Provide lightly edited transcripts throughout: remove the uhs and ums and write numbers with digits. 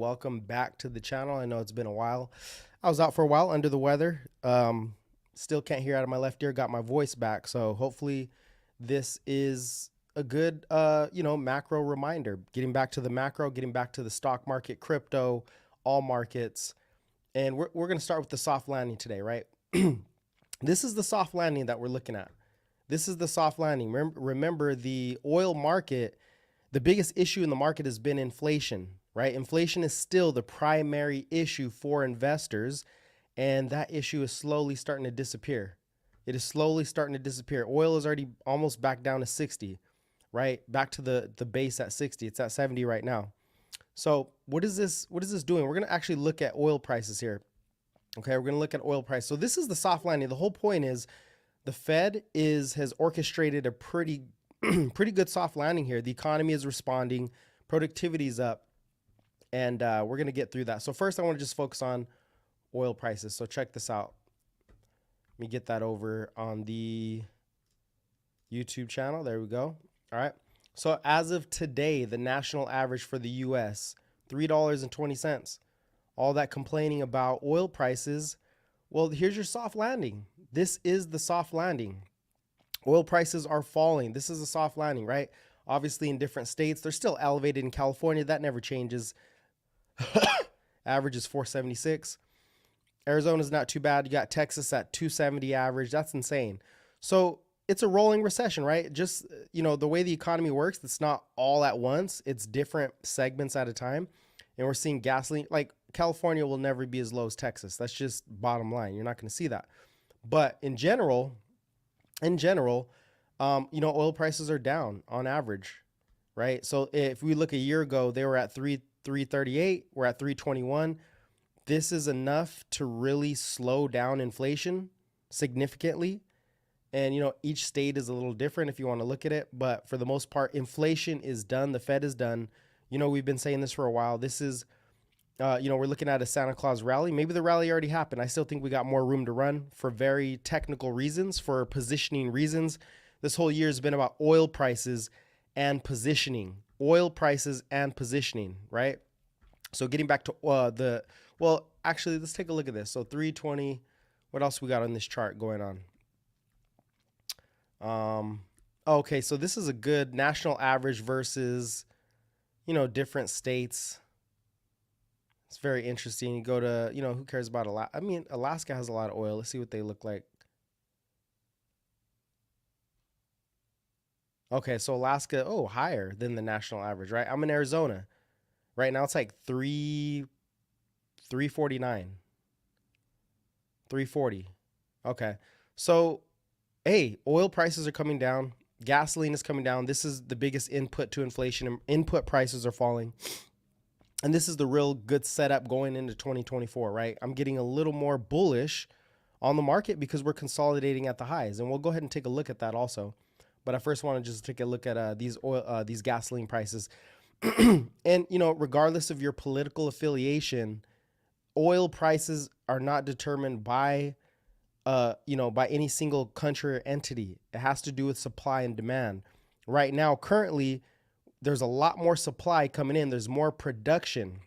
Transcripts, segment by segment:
welcome back to the channel. I know it's been a while. I was out for a while under the weather. Still can't hear out of my left ear, got my voice back. So hopefully this is a good, macro reminder. Getting back to the macro, getting back to the stock market, crypto, all markets. And we're going to start with the soft landing today, right? This is the soft landing that we're looking at. This is the soft landing. Remember the oil market, the biggest issue in the market has been inflation, right? Inflation is still the primary issue for investors, and that issue is slowly starting to disappear. It is slowly starting to disappear. Oil is already almost back down to 60, right? Back to the base at 60. It's at 70 right now. So what is this doing? We're going to actually look at oil prices here. Okay, we're going to look at oil price. So this is the soft landing. The whole point is the Fed has orchestrated a pretty good soft landing here. The economy is responding, productivity is up, and we're going to get through that. So first I want to just focus on oil prices. So check this out. Let me get that over on the YouTube channel. There we go. All right. So as of today, the national average for the US, $3.20. All that complaining about oil prices. Well, here's your soft landing. This is the soft landing. Oil prices are falling. This is a soft landing, right? Obviously in different states, they're still elevated in California. That never changes. Average is 476. Arizona's not too bad. You got Texas at 270 average. That's insane. So it's a rolling recession, right? Just, the way the economy works, it's not all at once. It's different segments at a time. And we're seeing gasoline, like California will never be as low as Texas. That's just bottom line. You're not going to see that. But in general, oil prices are down on average, right? So if we look a year ago, they were at 338. We're at 321. This is enough to really slow down inflation significantly. And, each state is a little different if you want to look at it. But for the most part, inflation is done. The Fed is done. We've been saying this for a while. This is, we're looking at a Santa Claus rally. Maybe the rally already happened. I still think we got more room to run for very technical reasons, for positioning reasons. This whole year has been about oil prices and positioning. Oil prices and positioning, right? So getting back to actually, let's take a look at this. So 320, what else we got on this chart going on? Okay, so this is a good national average versus, different states. It's very interesting. You go to, who cares about Alaska? I mean, Alaska has a lot of oil. Let's see what they look like. Okay, so Alaska, higher than the national average, right? I'm in Arizona. Right now it's like 349. 340. Okay. So, hey, oil prices are coming down. Gasoline is coming down. This is the biggest input to inflation. Input prices are falling. And this is the real good setup going into 2024, right? I'm getting a little more bullish on the market because we're consolidating at the highs. And we'll go ahead and take a look at that also. But I first want to just take a look at these gasoline prices. And, regardless of your political affiliation, oil prices are not determined by by any single country or entity. It has to do with supply and demand. Right now, currently, there's a lot more supply coming in. There's more production,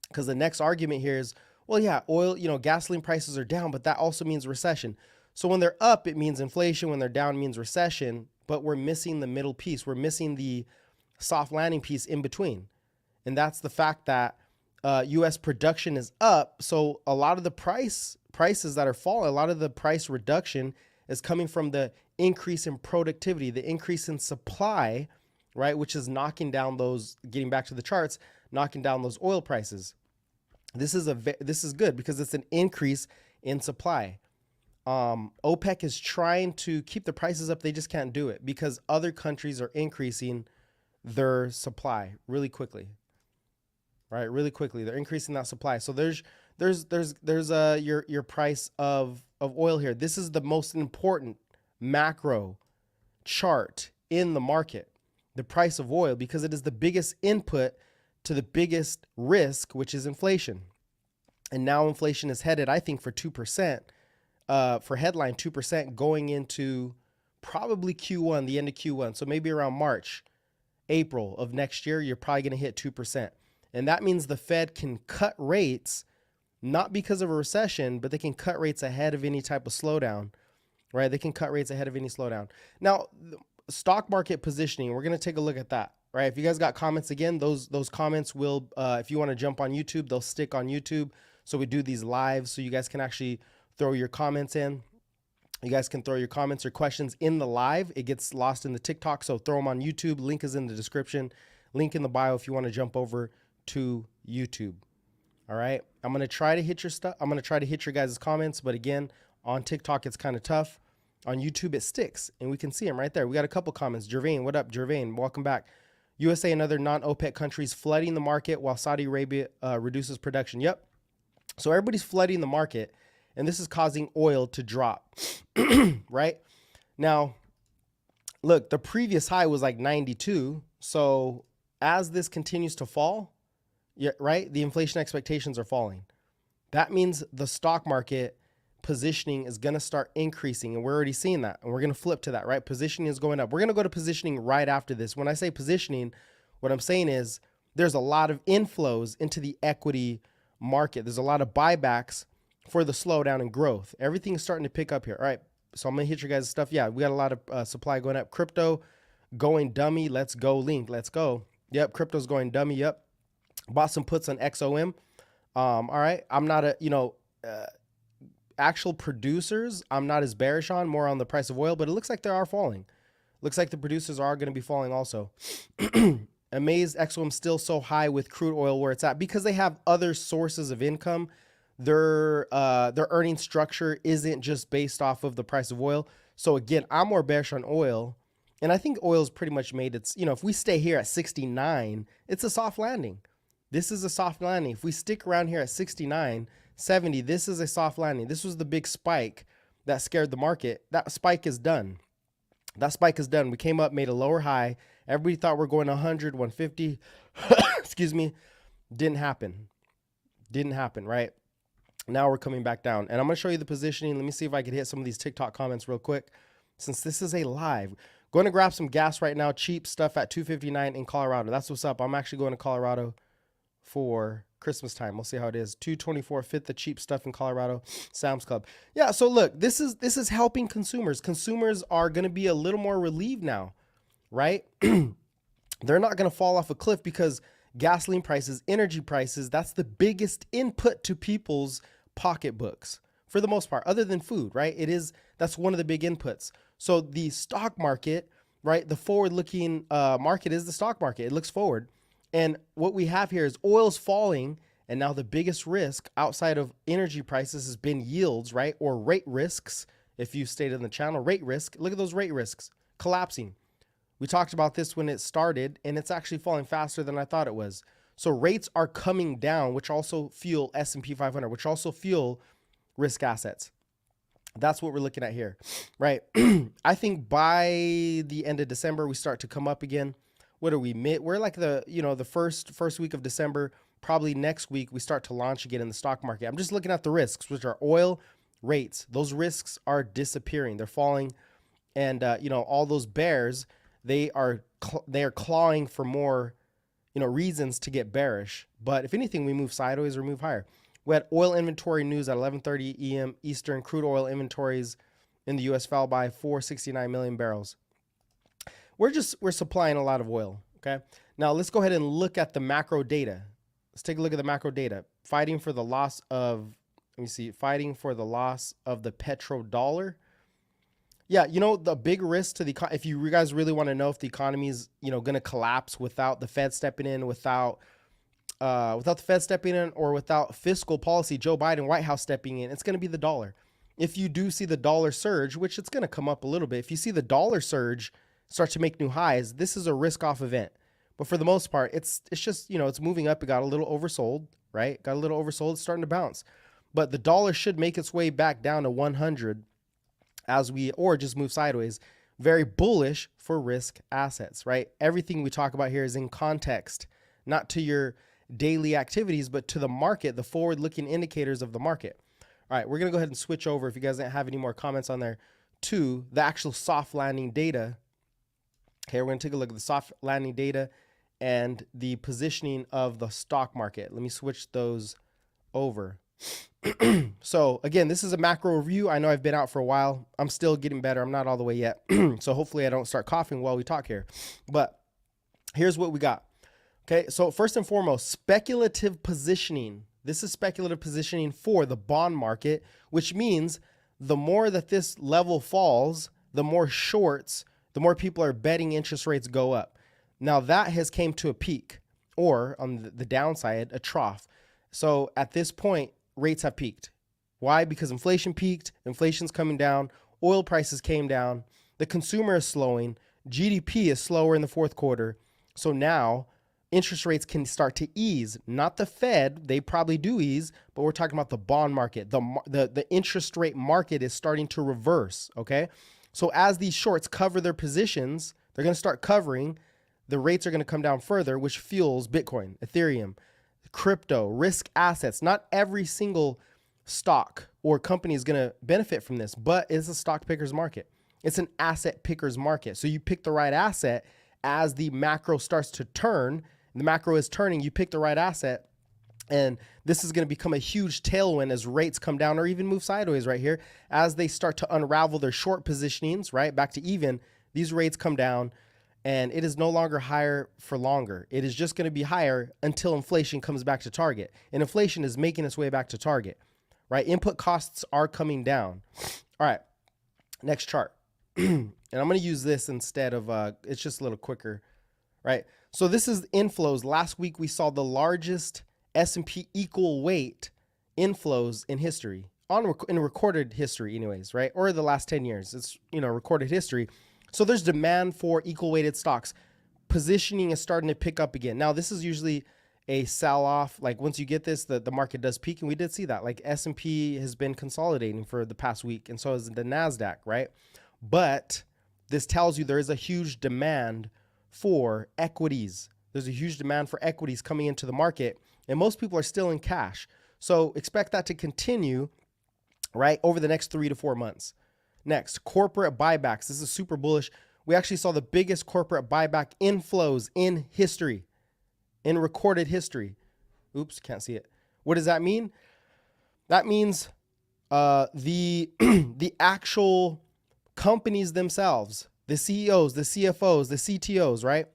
because the next argument here is, well, yeah, oil, gasoline prices are down, but that also means recession. So when they're up, it means inflation. When they're down, it means recession. But we're missing the middle piece. We're missing the soft landing piece in between. And that's the fact that U.S. production is up. So a lot of the prices that are falling, a lot of the price reduction is coming from the increase in productivity, the increase in supply, right? Which is knocking down those, getting back to the charts, knocking down those oil prices. This is good because it's an increase in supply. OPEC is trying to keep the prices up. They just can't do it because other countries are increasing their supply really quickly, right? Really quickly. They're increasing that supply. So there's your price of oil here. This is the most important macro chart in the market, the price of oil, because it is the biggest input to the biggest risk, which is inflation. And now inflation is headed, I think, for 2%, for headline 2% going into probably Q1, the end of Q1. So maybe around March, April of next year, you're probably going to hit 2%. And that means the Fed can cut rates, not because of a recession, but they can cut rates ahead of any type of slowdown, right? They can cut rates ahead of any slowdown. Now, stock market positioning, we're going to take a look at that, right? If you guys got comments, again, those comments will, if you want to jump on YouTube, they'll stick on YouTube. So we do these live so you guys can actually throw your comments in. You guys can throw your comments or questions in the live. It gets lost in the TikTok, so throw them on YouTube. Link is in the description. Link in the bio if you want to jump over to YouTube. All right. I'm going to try to hit your stuff. I'm going to try to hit your guys' comments. But again, on TikTok, it's kind of tough. On YouTube, it sticks. And we can see them right there. We got a couple comments. Jervain, what up, Jervain? Welcome back. USA and other non-OPEC countries flooding the market while Saudi Arabia reduces production. Yep. So everybody's flooding the market. And this is causing oil to drop, right? Now, look, the previous high was like 92. So as this continues to fall, yeah, right, the inflation expectations are falling. That means the stock market positioning is going to start increasing, and we're already seeing that. And we're going to flip to that, right? Positioning is going up. We're going to go to positioning right after this. When I say positioning, what I'm saying is there's a lot of inflows into the equity market. There's a lot of buybacks for the slowdown and growth. Everything is starting to pick up here. All right. So I'm going to hit your guys' stuff. Yeah, we got a lot of supply going up. Crypto going dummy. Let's go, Link. Let's go. Yep. Crypto's going dummy. Yep. Bought some puts on XOM. All right. I'm not actual producers. I'm not as bearish on, more on the price of oil, but it looks like they are falling. Looks like the producers are going to be falling also. Amazed XOM still so high with crude oil where it's at because they have other sources of income. Their earning structure isn't just based off of the price of oil. So again, I'm more bearish on oil, and I think oil's pretty much made its, if we stay here at 69, it's a soft landing. This is a soft landing. If we stick around here at 69, 70, this is a soft landing. This was the big spike that scared the market. That spike is done. That spike is done. We came up, made a lower high. Everybody thought we're going 100, 150. Excuse me. Didn't happen. Didn't happen, right? Now we're coming back down, and I'm going to show you the positioning. Let me see if I can hit some of these TikTok comments real quick. Since this is a live, going to grab some gas right now. Cheap stuff at $2.59 in Colorado. That's what's up. I'm actually going to Colorado for Christmas time. We'll see how it is. $2.24 fit the cheap stuff in Colorado. Sam's Club. Yeah. So look, this is helping consumers. Consumers are going to be a little more relieved now, right? They're not going to fall off a cliff because gasoline prices, energy prices, that's the biggest input to people's pocketbooks for the most part, other than food, right? That's one of the big inputs. So the stock market, right? The forward-looking market is the stock market. It looks forward. And what we have here is oil's falling. And now the biggest risk outside of energy prices has been yields, right? Or rate risks. If you stayed in the channel, rate risk, look at those rate risks collapsing. We talked about this when it started, and it's actually falling faster than I thought it was. So rates are coming down, which also fuel S&P 500, which also fuel risk assets. That's what we're looking at here, right? I think by the end of December, we start to come up again. What are we? We're like the first week of December. Probably next week we start to launch again in the stock market. I'm just looking at the risks, which are oil, rates. Those risks are disappearing. They're falling, and all those bears. They are clawing for more, reasons to get bearish. But if anything, we move sideways or move higher. We had oil inventory news at 11:30 EM Eastern. Crude oil inventories in the U.S. fell by 469 million barrels. We're supplying a lot of oil. Okay. Now let's go ahead and look at the macro data. Let's take a look at the macro data. Fighting for the loss of the petrodollar. Yeah, the big risk to the if you guys really want to know if the economy is going to collapse without the Fed stepping in, without the Fed stepping in, or without fiscal policy, Joe Biden, White House stepping in, it's going to be the dollar. If you do see the dollar surge, which it's going to come up a little bit, if you see the dollar surge start to make new highs, this is a risk-off event. But for the most part, it's just it's moving up. It got a little oversold, right? Got a little oversold. It's starting to bounce, but the dollar should make its way back down to 100. Or just move sideways. Very bullish for risk assets, right? Everything we talk about here is in context, not to your daily activities, but to the market, the forward-looking indicators of the market. All right, we're going to go ahead and switch over, if you guys don't have any more comments on there, to the actual soft landing data. Okay, we're going to take a look at the soft landing data and the positioning of the stock market. Let me switch those over. So again, this is a macro review. I know I've been out for a while. I'm still getting better. I'm not all the way yet. So hopefully I don't start coughing while we talk here. But here's what we got. Okay, so first and foremost, speculative positioning. This is speculative positioning for the bond market, which means the more that this level falls, the more shorts, the more people are betting interest rates go up. Now that has came to a peak, or on the downside, a trough. So at this point, rates have peaked. Why? Because inflation peaked, inflation's coming down, oil prices came down, the consumer is slowing, GDP is slower in the fourth quarter. So now interest rates can start to ease. Not the Fed, they probably do ease, but we're talking about the bond market. The interest rate market is starting to reverse, okay? So as these shorts cover their positions, they're going to start covering, the rates are going to come down further, which fuels Bitcoin, Ethereum, crypto, risk assets. Not every single stock or company is going to benefit from this, but it's a stock picker's market. It's an asset picker's market. So you pick the right asset as the macro starts to turn. The macro is turning, you pick the right asset, and this is going to become a huge tailwind as rates come down or even move sideways right here. As they start to unravel their short positionings, right, back to even, these rates come down, and it is no longer higher for longer. It is just going to be higher until inflation comes back to target. And inflation is making its way back to target, right? Input costs are coming down. All right, next chart. And I'm going to use this instead of, it's just a little quicker, right? So this is inflows. Last week, we saw the largest S&P equal weight inflows in history, in recorded history anyways, right? Or the last 10 years, it's, recorded history. So there's demand for equal weighted stocks. Positioning is starting to pick up again. Now, this is usually a sell off. Like once you get this, the market does peak, and we did see that. Like S&P has been consolidating for the past week, and so is the NASDAQ, right? But this tells you there is a huge demand for equities. There's a huge demand for equities coming into the market, and most people are still in cash. So expect that to continue, right, over the next 3 to 4 months. Next, corporate buybacks. This is super bullish. We actually saw the biggest corporate buyback inflows in history, in recorded history. Oops, can't see it. What does that mean? That means the actual companies themselves, the CEOs, the CFOs, the CTOs, right?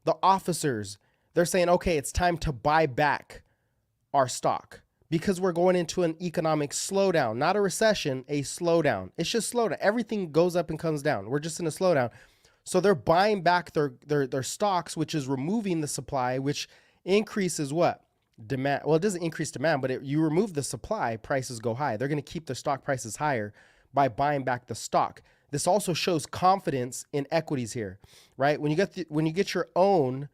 The officers, they're saying, okay, it's time to buy back our stock because we're going into an economic slowdown, not a recession, a slowdown. It's just slowdown. Everything goes up and comes down. We're just in a slowdown. So they're buying back their stocks, which is removing the supply, which increases what? Demand. Well, it doesn't increase demand, but you remove the supply, prices go high. They're going to keep their stock prices higher by buying back the stock. This also shows confidence in equities here, right? When you get your own,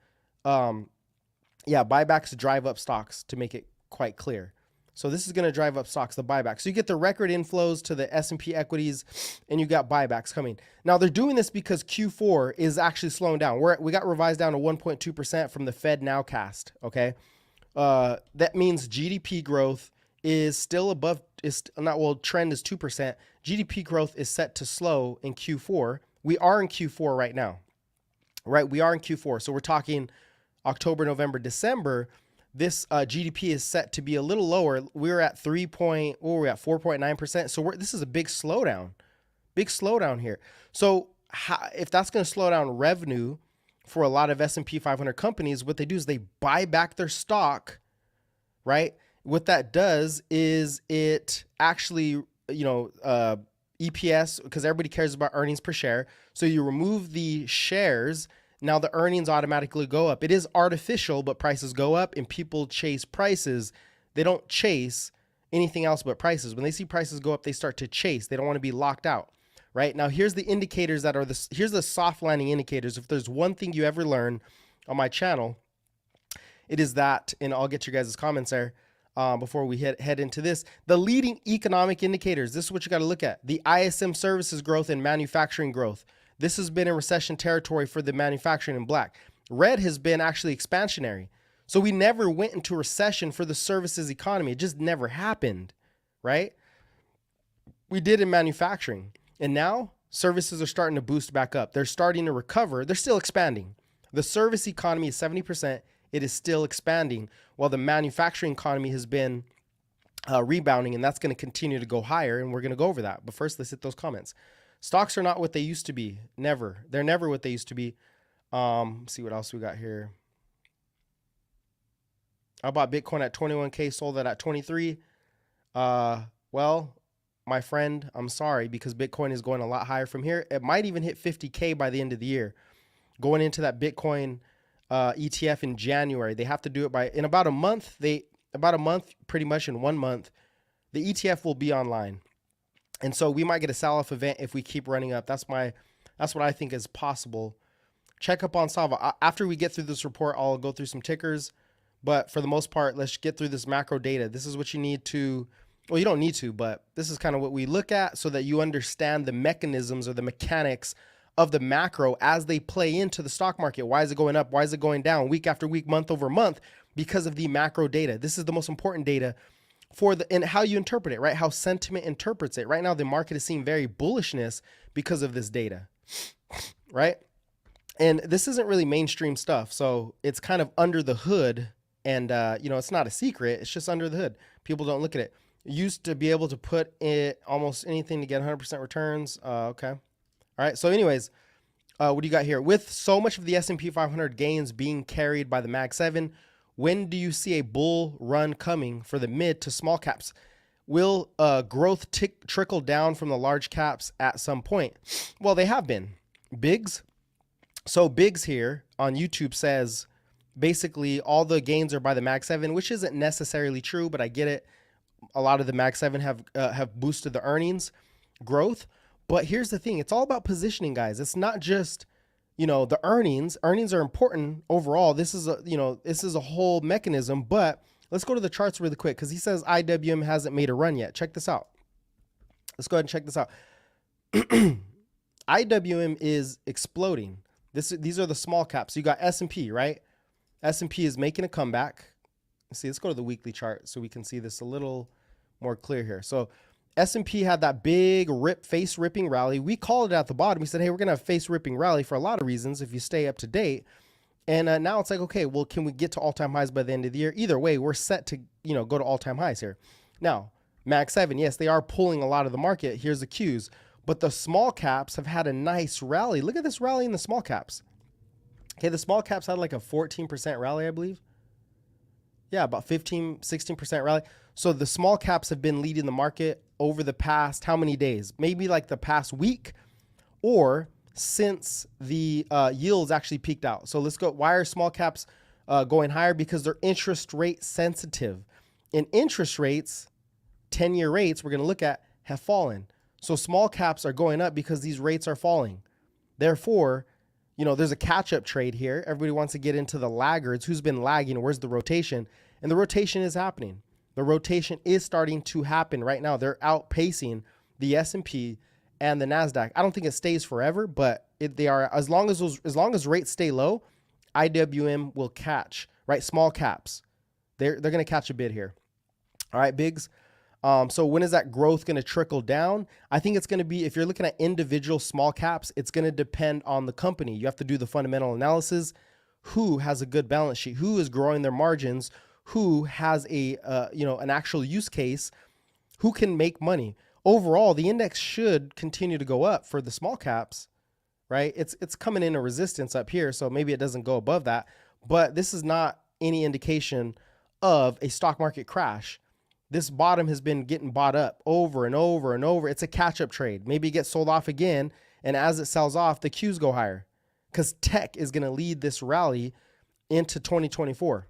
buybacks drive up stocks, to make it quite clear. So this is going to drive up stocks, the buyback. So you get the record inflows to the S&P equities, and you got buybacks coming. Now they're doing this because Q4 is actually slowing down. We got revised down to 1.2% from the Fed nowcast. Okay, that means GDP growth is still above. Trend is 2%. GDP growth is set to slow in Q4. We are in Q4 right now, right? We are in Q4. So we're talking October, November, December. This GDP is set to be a little lower. We're at 4.9%. So this is a big slowdown here. So if that's going to slow down revenue for a lot of S&P 500 companies, what they do is they buy back their stock, right? What that does is it actually, EPS, because everybody cares about earnings per share. So you remove the shares. Now the earnings automatically go up. It is artificial, but prices go up and people chase prices. They don't chase anything else but prices. When they see prices go up, they start to chase. They don't want to be locked out, right? Now here's the indicators here's the soft landing indicators. If there's one thing you ever learn on my channel, it is that, and I'll get your guys' comments there before we head into this. The leading economic indicators, this is what you got to look at. The ISM services growth and manufacturing growth. This has been in recession territory for the manufacturing in black. Red has been actually expansionary. So we never went into recession for the services economy. It just never happened, right? We did in manufacturing. And now services are starting to boost back up. They're starting to recover. They're still expanding. The service economy is 70%. It is still expanding, while the manufacturing economy has been rebounding, and that's going to continue to go higher, and we're going to go over that. But first, let's hit those comments. Stocks are not what they used to be. Never. They're never what they used to be. See what else we got here. I bought Bitcoin at 21K, sold it at 23. Well, my friend, I'm sorry, because Bitcoin is going a lot higher from here. It might even hit 50K by the end of the year. Going into that Bitcoin ETF in January, they have to do it in about a month. Pretty much in 1 month, the ETF will be online. And so we might get a sell-off event if we keep running up. That's what I think is possible. Check up on Sava. After we get through this report, I'll go through some tickers. But for the most part, let's get through this macro data. This is what you need to, well, you don't need to, but this is kind of what we look at so that you understand the mechanisms or the mechanics of the macro as they play into the stock market. Why is it going up? Why is it going down week after week, month over month? Because of the macro data. This is the most important data and how you interpret it, right? How sentiment interprets it. Right now, the market is seeing very bullishness because of this data, right? And this isn't really mainstream stuff. So it's kind of under the hood, and it's not a secret. It's just under the hood. People don't look at it. Used to be able to put in almost anything to get 100% returns. Okay. All right. So anyways, what do you got here? With so much of the S&P 500 gains being carried by the Mag 7, when do you see a bull run coming for the mid to small caps? Will growth trickle down from the large caps at some point? Well, they have been. Biggs. So Biggs here on YouTube says basically all the gains are by the Mag 7, which isn't necessarily true, but I get it. A lot of the Mag 7 have boosted the earnings growth. But here's the thing. It's all about positioning, guys. It's not just the earnings are important overall. This is a whole mechanism, but let's go to the charts really quick because he says IWM hasn't made a run yet. Check this out. Let's go ahead and check this out. IWM is exploding. These are the small caps. You got S&P, right? S&P is making a comeback. Let's go to the weekly chart so we can see this a little more clear here. So S&P had that big face ripping rally. We called it at the bottom. We said, hey, we're going to have face ripping rally for a lot of reasons if you stay up to date. And now it's like, okay, well, can we get to all-time highs by the end of the year? Either way, we're set to, go to all-time highs here. Now, Mag 7, yes, they are pulling a lot of the market. Here's the cues. But the small caps have had a nice rally. Look at this rally in the small caps. Okay, the small caps had like a 14% rally, I believe. Yeah, about 16% rally. So the small caps have been leading the market over the past how many days? Maybe like the past week or since the yields actually peaked out. So let's go. Why are small caps going higher? Because they're interest rate sensitive. And interest rates, 10-year rates, we're going to look at, have fallen. So small caps are going up because these rates are falling. Therefore, there's a catch-up trade here. Everybody wants to get into the laggards. Who's been lagging? Where's the rotation? And the rotation is happening. The rotation is starting to happen right now. They're outpacing the S&P and the NASDAQ. I don't think it stays forever, but they are. As long as rates stay low, IWM will catch, right? Small caps. They're going to catch a bid here. All right, Biggs. So when is that growth going to trickle down? I think it's going to be, if you're looking at individual small caps, it's going to depend on the company. You have to do the fundamental analysis. Who has a good balance sheet? Who is growing their margins? Who has an actual use case? Who can make money? Overall, the index should continue to go up for the small caps, right? It's coming in a resistance up here, so maybe it doesn't go above that. But this is not any indication of a stock market crash. This bottom has been getting bought up over and over and over. It's a catch-up trade. Maybe it gets sold off again, and as it sells off, the Qs go higher because tech is going to lead this rally into 2024.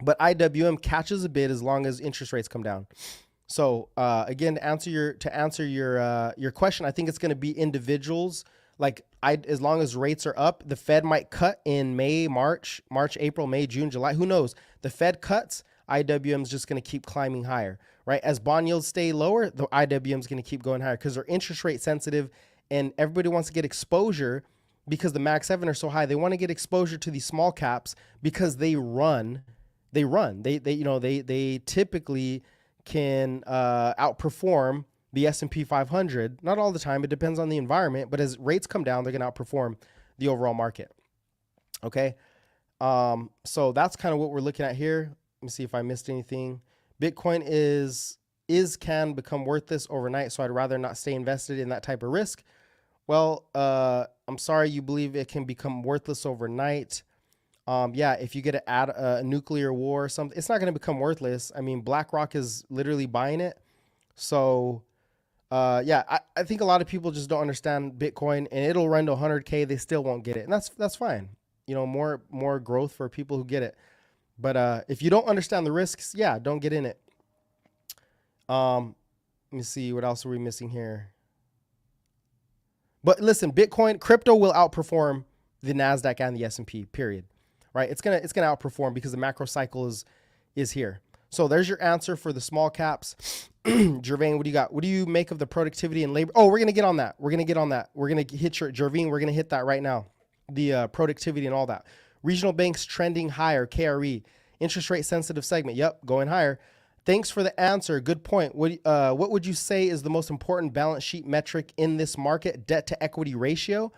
But IWM catches a bid as long as interest rates come down. So again, to answer your question, I think it's going to be individuals. As long as rates are up, the Fed might cut in May, March, April, May, June, July. Who knows? The Fed cuts. IWM is just going to keep climbing higher, right? As bond yields stay lower, the IWM is going to keep going higher because they're interest rate sensitive, and everybody wants to get exposure because the Mag 7 are so high. They want to get exposure to these small caps because they run. They typically can outperform the S&P 500. Not all the time. It depends on the environment. But as rates come down, they're going to outperform the overall market. Okay. So that's kind of what we're looking at here. Let me see if I missed anything. Bitcoin can become worthless overnight, so I'd rather not stay invested in that type of risk. Well, I'm sorry you believe it can become worthless overnight. Yeah, if you get to add a nuclear war or something, it's not going to become worthless. I mean, BlackRock is literally buying it. So, yeah, I think a lot of people just don't understand Bitcoin, and it'll run to 100K. They still won't get it, and that's fine. You know, more growth for people who get it. But if you don't understand the risks, yeah, don't get in it. Let me see, what else are we missing here? But listen, Bitcoin, crypto will outperform the Nasdaq and the S&P. Period. Right? It's gonna outperform because the macro cycle is here. So there's your answer for the small caps. Jervain, what do you got? What do you make of the productivity and labor? Oh, we're gonna get on that. We're gonna hit your Jervain. We're gonna hit that right now. The productivity and all that. Regional banks trending higher. KRE. Interest rate sensitive segment. Yep, going higher. Thanks for the answer. Good point. What would you say is the most important balance sheet metric in this market? Debt to equity ratio.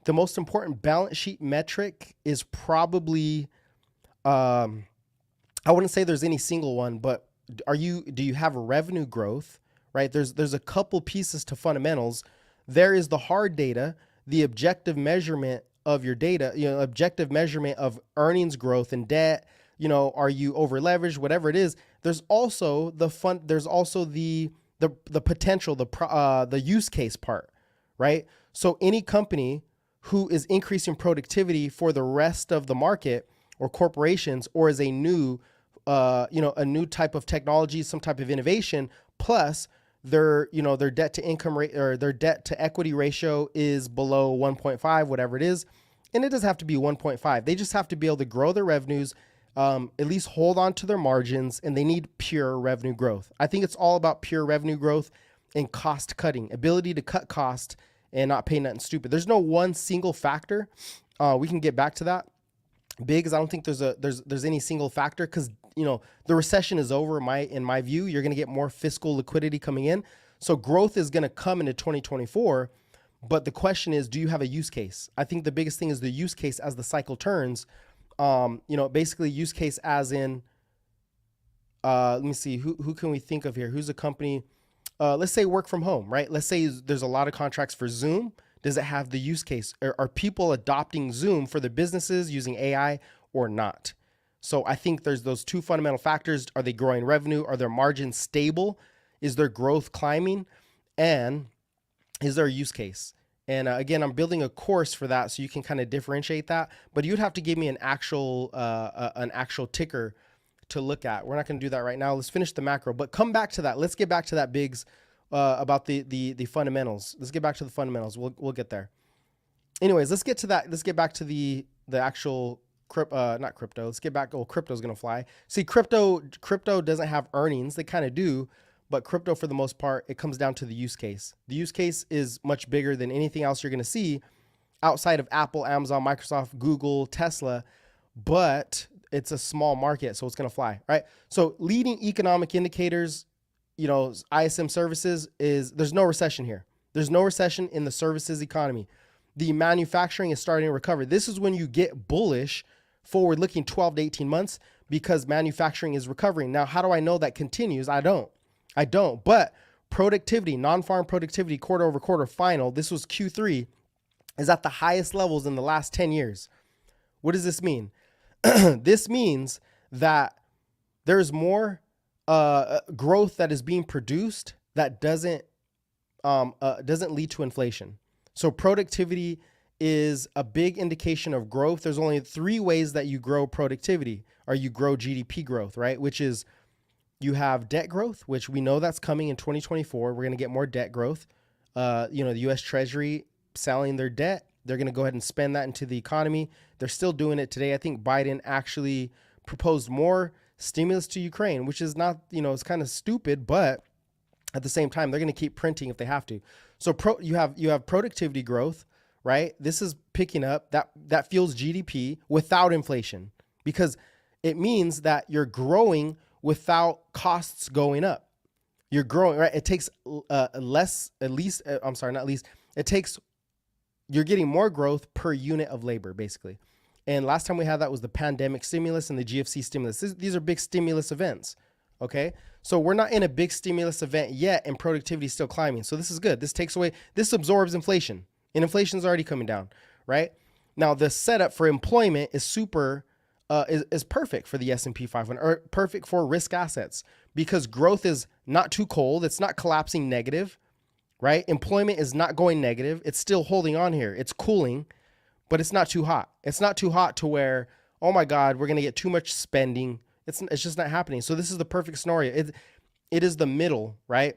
The most important balance sheet metric is probably, I wouldn't say there's any single one, but do you have revenue growth, right? There's a couple pieces to fundamentals. There is the hard data, the objective measurement of your data, objective measurement of earnings growth and debt. Are you over leveraged, whatever it is. There's also the potential, the use case part, right? So any company who is increasing productivity for the rest of the market or corporations, or is a new type of technology, some type of innovation, plus their debt to income rate or their debt to equity ratio is below 1.5, whatever it is. And it doesn't have to be 1.5. They just have to be able to grow their revenues, at least hold on to their margins, and they need pure revenue growth. I think it's all about pure revenue growth and cost cutting, ability to cut cost and not pay nothing stupid. There's no one single factor. We can get back to that. Because I don't think there's any single factor, because the recession is over. In my view, you're going to get more fiscal liquidity coming in, so growth is going to come into 2024. But the question is, do you have a use case? I think the biggest thing is the use case as the cycle turns. Basically use case as in, let me see, who can we think of here? Who's a company? Let's say work from home, right? Let's say there's a lot of contracts for Zoom. Does it have the use case? Are people adopting Zoom for their businesses using AI or not? So I think there's those two fundamental factors. Are they growing revenue? Are their margins stable? Is their growth climbing? And is there a use case? And again, I'm building a course for that, so you can kind of differentiate that. But you'd have to give me an actual ticker to look at. We're not going to do that right now. Let's finish the macro, but come back to that. Let's get back to that, Biggs, about the fundamentals. Let's get back to the fundamentals. We'll get there. Anyways, let's get to that. Let's get back to the actual not crypto. Let's get back. Oh, crypto's going to fly. See, crypto doesn't have earnings. They kind of do. But crypto, for the most part, it comes down to the use case. The use case is much bigger than anything else you're going to see outside of Apple, Amazon, Microsoft, Google, Tesla. But it's a small market, so it's going to fly, right? So leading economic indicators, ISM services, is there's no recession here. There's no recession in the services economy. The manufacturing is starting to recover. This is when you get bullish, forward-looking 12 to 18 months, because manufacturing is recovering. Now, how do I know that continues? I don't. But productivity, non-farm productivity, quarter over quarter final, this was Q3, is at the highest levels in the last 10 years. What does this mean? This means that there's more growth that is being produced that doesn't lead to inflation. So productivity is a big indication of growth. There's only 3 ways that you grow productivity, or you grow GDP growth, right? Which is, you have debt growth, which we know that's coming in 2024. We're going to get more debt growth. The U.S. Treasury selling their debt, they're going to go ahead and spend that into the economy. They're still doing it today. I think Biden actually proposed more stimulus to Ukraine, which is not, it's kind of stupid, but at the same time, they're going to keep printing if they have to. So you have productivity growth, right? This is picking up. That fuels GDP without inflation, because it means that you're growing without costs going up. You're growing, right? It takes you're getting more growth per unit of labor, basically. And last time we had that was the pandemic stimulus and the GFC stimulus. These are big stimulus events. Okay. So we're not in a big stimulus event yet, and productivity is still climbing. So this is good. This absorbs inflation, and inflation is already coming down, right? Now the setup for employment is is perfect for the S&P 500, or perfect for risk assets, because growth is not too cold. It's not collapsing negative, right? Employment is not going negative. It's still holding on here. It's cooling, but it's not too hot. It's not too hot to where, oh my God, we're going to get too much spending. It's just not happening. So this is the perfect scenario. It is the middle, right?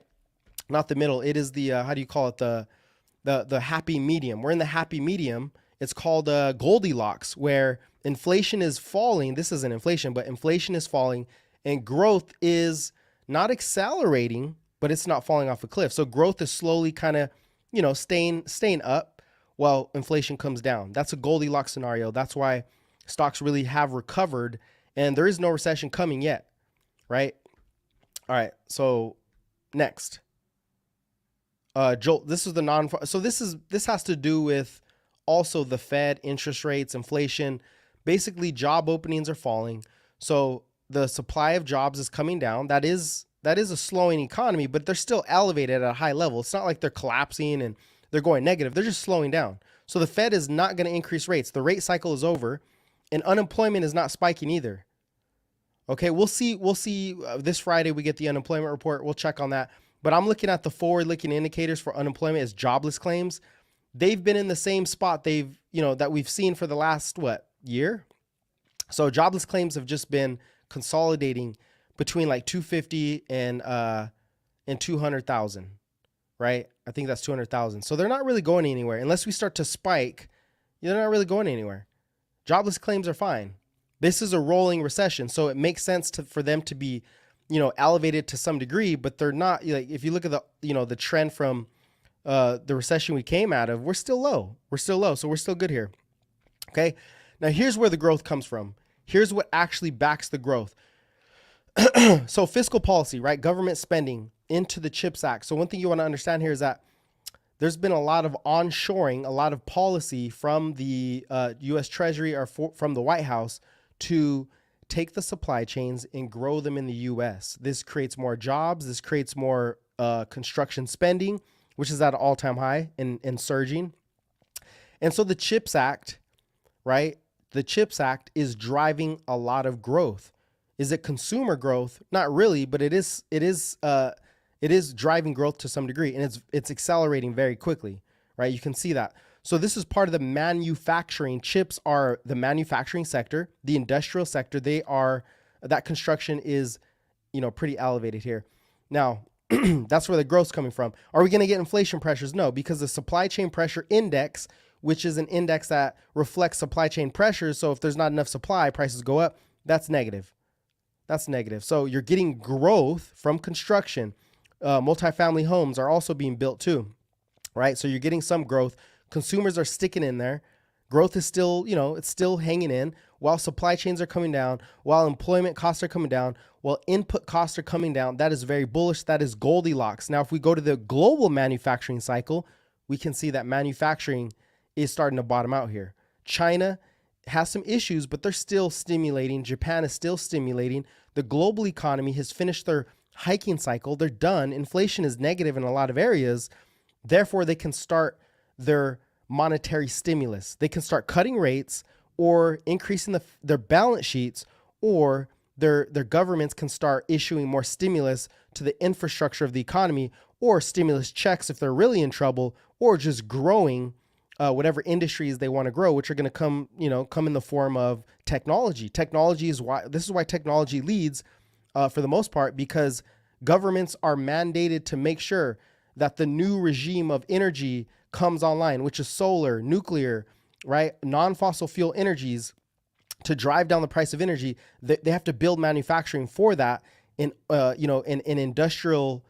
Not the middle. It is the, how do you call it? The happy medium. We're in the happy medium. It's called Goldilocks, where inflation is falling. This isn't inflation, but inflation is falling, and growth is not accelerating, but it's not falling off a cliff. So growth is slowly kind of, staying up while inflation comes down. That's a Goldilocks scenario. That's why stocks really have recovered, and there is no recession coming yet, right? All right. So next, Joel, this is the so this has to do with also the Fed, interest rates, inflation. Basically, job openings are falling. So the supply of jobs is coming down. That is a slowing economy, but they're still elevated at a high level. It's not like they're collapsing and they're going negative. They're just slowing down. So the Fed is not going to increase rates. The rate cycle is over, and unemployment is not spiking either. Okay, we'll see this Friday we get the unemployment report. We'll check on that. But I'm looking at the forward-looking indicators for unemployment as jobless claims. They've been in the same spot that we've seen for the last year. So jobless claims have just been consolidating between like 250 and 200,000, right? I think that's 200,000. So they're not really going anywhere unless we start to spike. They're not really going anywhere. Jobless claims are fine. This is a rolling recession, so it makes sense for them to be, elevated to some degree, but they're not. Like if you look at the trend from the recession we came out of, we're still low. So we're still good here. Okay. Now here's where the growth comes from. Here's what actually backs the growth. So fiscal policy, right? Government spending into the CHIPS Act. So one thing you want to understand here is that there's been a lot of onshoring, a lot of policy from the U.S. Treasury or from the White House to take the supply chains and grow them in the U.S. This creates more jobs. This creates more construction spending, which is at an all-time high and surging. And so the CHIPS Act, right? The CHIPS Act is driving a lot of growth. Is it consumer growth? Not really, but it is driving growth to some degree, and it's accelerating very quickly, right? You can see that. So this is part of the manufacturing. Chips are the manufacturing sector, the industrial sector. That construction is, pretty elevated here. Now, that's where the growth's coming from. Are we going to get inflation pressures? No, because the supply chain pressure index, which is an index that reflects supply chain pressures. So if there's not enough supply, prices go up. That's negative. So you're getting growth from construction. Multifamily homes are also being built too, right? So you're getting some growth. Consumers are sticking in there. Growth is still, it's still hanging in while supply chains are coming down, while employment costs are coming down, while input costs are coming down. That is very bullish. That is Goldilocks. Now, if we go to the global manufacturing cycle, we can see that manufacturing is starting to bottom out here. China has some issues, but they're still stimulating. Japan is still stimulating. The global economy has finished their hiking cycle. They're done. Inflation is negative in a lot of areas. Therefore, they can start their monetary stimulus. They can start cutting rates or increasing their balance sheets, or their governments can start issuing more stimulus to the infrastructure of the economy, or stimulus checks if they're really in trouble, or just growing whatever industries they want to grow, which are going to come in the form of technology. This is why technology leads for the most part, because governments are mandated to make sure that the new regime of energy comes online, which is solar, nuclear, right? Non-fossil fuel energies. To drive down the price of energy, they have to build manufacturing for that in industrial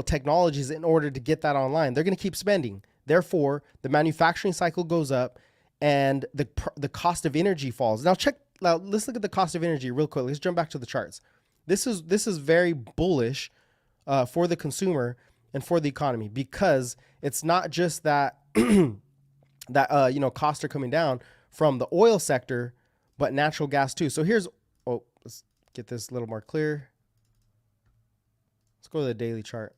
technologies in order to get that online. They're going to keep spending. Therefore, the manufacturing cycle goes up and the cost of energy falls. Now let's look at the cost of energy real quick. Let's jump back to the charts. This is very bullish for the consumer and for the economy, because it's not just that costs are coming down. from the oil sector, but natural gas too. So here's, let's get this a little more clear. Let's go to the daily chart.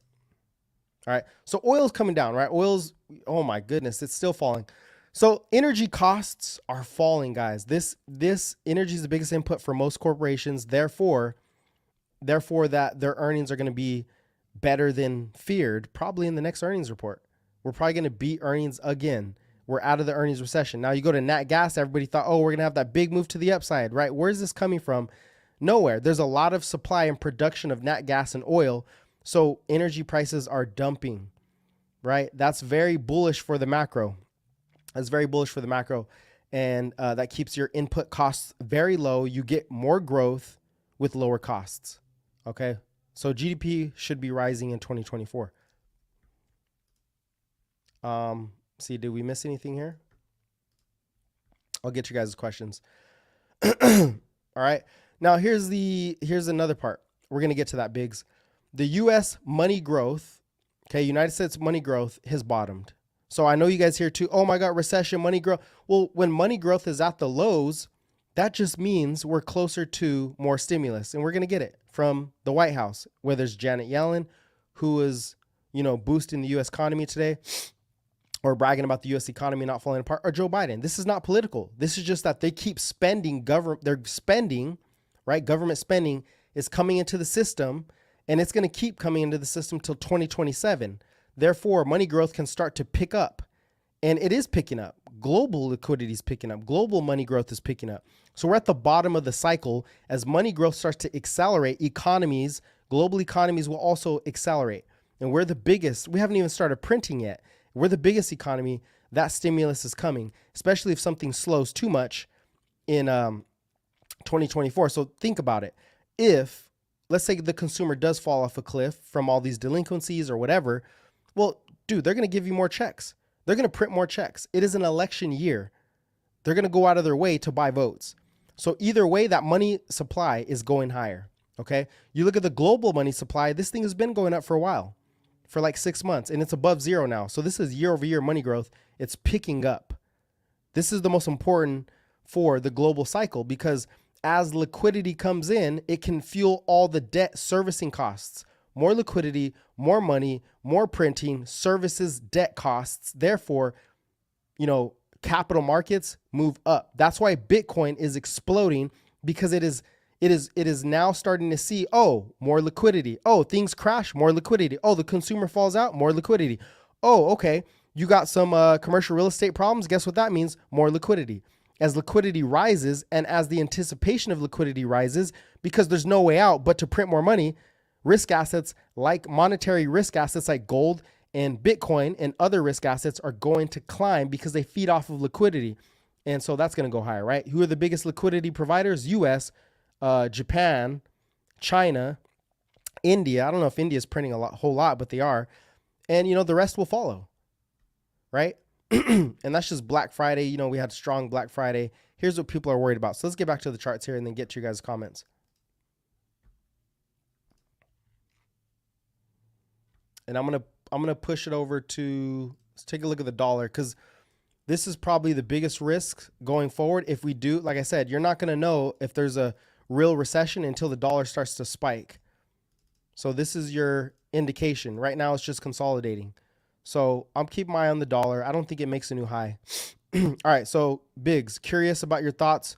All right. So oil's coming down, right? Oil's, oh my goodness, it's still falling. So energy costs are falling, guys. This energy is the biggest input for most corporations. Therefore that their earnings are going to be better than feared, probably in the next earnings report. We're probably going to beat earnings again. We're out of the earnings recession. Now you go to nat gas, everybody thought, oh, we're going to have that big move to the upside, right? Where's this coming from? Nowhere. There's a lot of supply and production of nat gas and oil. So energy prices are dumping, right? That's very bullish for the macro. That's very bullish for the macro. And that keeps your input costs very low. You get more growth with lower costs. Okay. So GDP should be rising in 2024. See, did we miss anything here? I'll get you guys' questions. All right. Now here's another part. We're going to get to that, Biggs. The US money growth, okay, United States money growth has bottomed. So I know you guys hear too, oh my God, recession, money growth. Well, when money growth is at the lows, that just means we're closer to more stimulus, and we're going to get it from the White House, whether it's Janet Yellen, who is, boosting the US economy today, or bragging about the US economy not falling apart, or Joe Biden. This is not political. This is just that they keep spending they're spending, right? Government spending is coming into the system, and it's going to keep coming into the system till 2027. Therefore, money growth can start to pick up, and it is picking up. Global liquidity is picking up. Global money growth is picking up. So we're at the bottom of the cycle. As money growth starts to accelerate, global economies will also accelerate. And we're the biggest. We haven't even started printing yet. We're the biggest economy. That stimulus is coming, especially if something slows too much in 2024. So think about it. If, let's say, the consumer does fall off a cliff from all these delinquencies or whatever, well, dude, they're going to give you more checks. They're going to print more checks. It is an election year. They're going to go out of their way to buy votes. So either way, that money supply is going higher. Okay. You look at the global money supply. This thing has been going up for a while, for like 6 months, and it's above zero now. So this is year over year money growth. It's picking up. This is the most important for the global cycle, because as liquidity comes in, it can fuel all the debt servicing costs. More liquidity, more money, more printing, services, debt costs. Therefore, capital markets move up. That's why Bitcoin is exploding, because it is now starting to see, oh, more liquidity. Oh, things crash, more liquidity. Oh, the consumer falls out, more liquidity. Oh, okay. You got some commercial real estate problems. Guess what that means? More liquidity. As liquidity rises, and as the anticipation of liquidity rises, because there's no way out but to print more money, risk assets, like monetary risk assets like gold and Bitcoin and other risk assets, are going to climb because they feed off of liquidity. And so that's going to go higher, right? Who are the biggest liquidity providers? US, Japan, China, India. I don't know if India is printing whole lot, but they are. And, the rest will follow, right? And that's just Black Friday. We had strong Black Friday. Here's what people are worried about. So let's get back to the charts here and then get to your guys' comments. And I'm gonna push it over to, let's take a look at the dollar, because this is probably the biggest risk going forward. If we do, like I said, you're not gonna know if there's a real recession until the dollar starts to spike. So this is your indication. Right now it's just consolidating. So I'm keeping my eye on the dollar. I don't think it makes a new high. All right, so Biggs, curious about your thoughts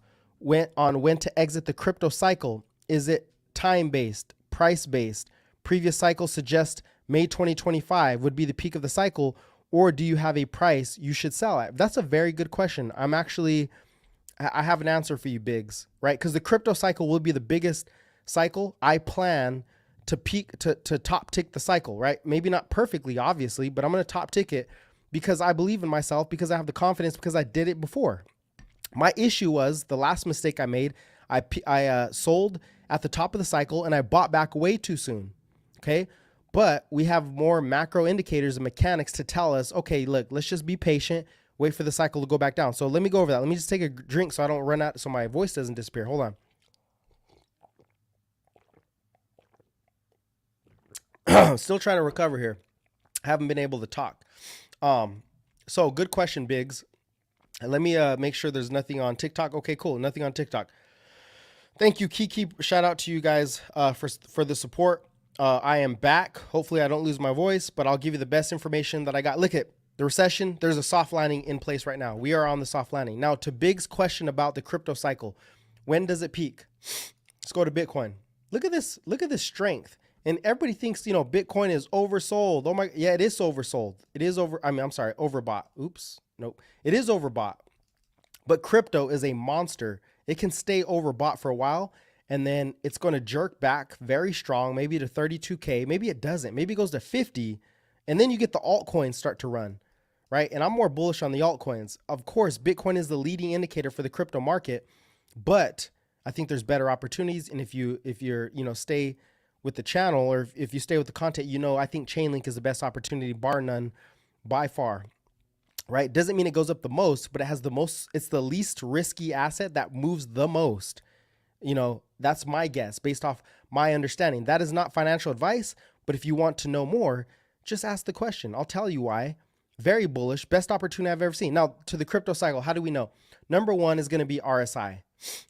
on when to exit the crypto cycle. Is it time-based, price-based? Previous cycles suggest May 2025 would be the peak of the cycle, or do you have a price you should sell at? That's a very good question. I have an answer for you, Biggs, right? Because the crypto cycle will be the biggest cycle. I plan to top tick the cycle, right? Maybe not perfectly, obviously, but I'm going to top tick it because I believe in myself, because I have the confidence, because I did it before. My issue was the last mistake I made. I sold at the top of the cycle and I bought back way too soon. Okay. But we have more macro indicators and mechanics to tell us, okay, look, let's just be patient, wait for the cycle to go back down. So let me go over that. Let me just take a drink so I don't run out, so my voice doesn't disappear. Hold on. Still trying to recover here. Haven't been able to talk. So good question, Biggs. And let me make sure there's nothing on TikTok. Okay, cool. Nothing on TikTok. Thank you, Kiki. Shout out to you guys for the support. I am back. Hopefully, I don't lose my voice, but I'll give you the best information that I got. Look at the recession. There's a soft landing in place right now. We are on the soft landing. Now, to Big's question about the crypto cycle, when does it peak? Let's go to Bitcoin. Look at this. Look at this strength. And everybody thinks, Bitcoin is oversold. Oh my, yeah, it is oversold. It is overbought. Oops. Nope. It is overbought. But crypto is a monster. It can stay overbought for a while, and then it's going to jerk back very strong, maybe to 32K. Maybe it doesn't. Maybe it goes to 50, and then you get the altcoins start to run, right? And I'm more bullish on the altcoins. Of course, Bitcoin is the leading indicator for the crypto market, but I think there's better opportunities. And if you're stay with the channel, or if you stay with the content, I think Chainlink is the best opportunity, bar none, by far. Right? Doesn't mean it goes up the most, but it has the most, it's the least risky asset that moves the most. That's my guess based off my understanding. That is not financial advice, but if you want to know more, just ask the question. I'll tell you why. Very bullish, best opportunity I've ever seen. Now, to the crypto cycle, how do we know? Number one is going to be RSI,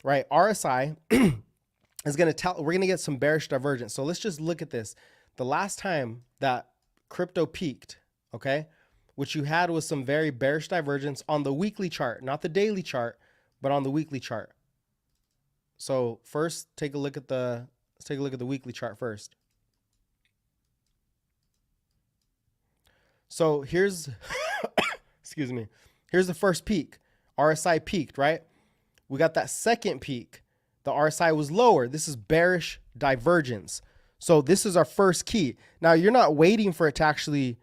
right? RSI is going to tell, we're going to get some bearish divergence. So let's just look at this. The last time that crypto peaked, okay, which you had was some very bearish divergence on the weekly chart, not the daily chart, but on the weekly chart. So first, let's take a look at the weekly chart first. So here's, excuse me, here's the first peak. RSI peaked, right? We got that second peak. The RSI was lower. This is bearish divergence. So this is our first key. Now you're not waiting for it to actually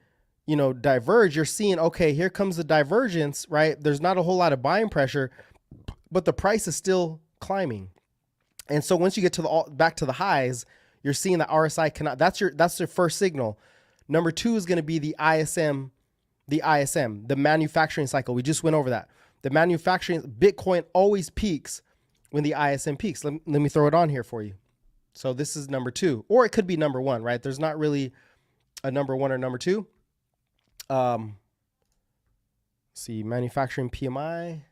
diverge. You're seeing, okay, here comes the divergence, right? There's not a whole lot of buying pressure, but the price is still climbing. And so once you get to back to the highs, you're seeing that RSI cannot, that's your first signal. Number two is going to be the ISM, the manufacturing cycle. We just went over that. The manufacturing, Bitcoin always peaks when the ISM peaks. Let me throw it on here for you. So this is number two, or it could be number one, right? There's not really a number one or number two. See, manufacturing PMI.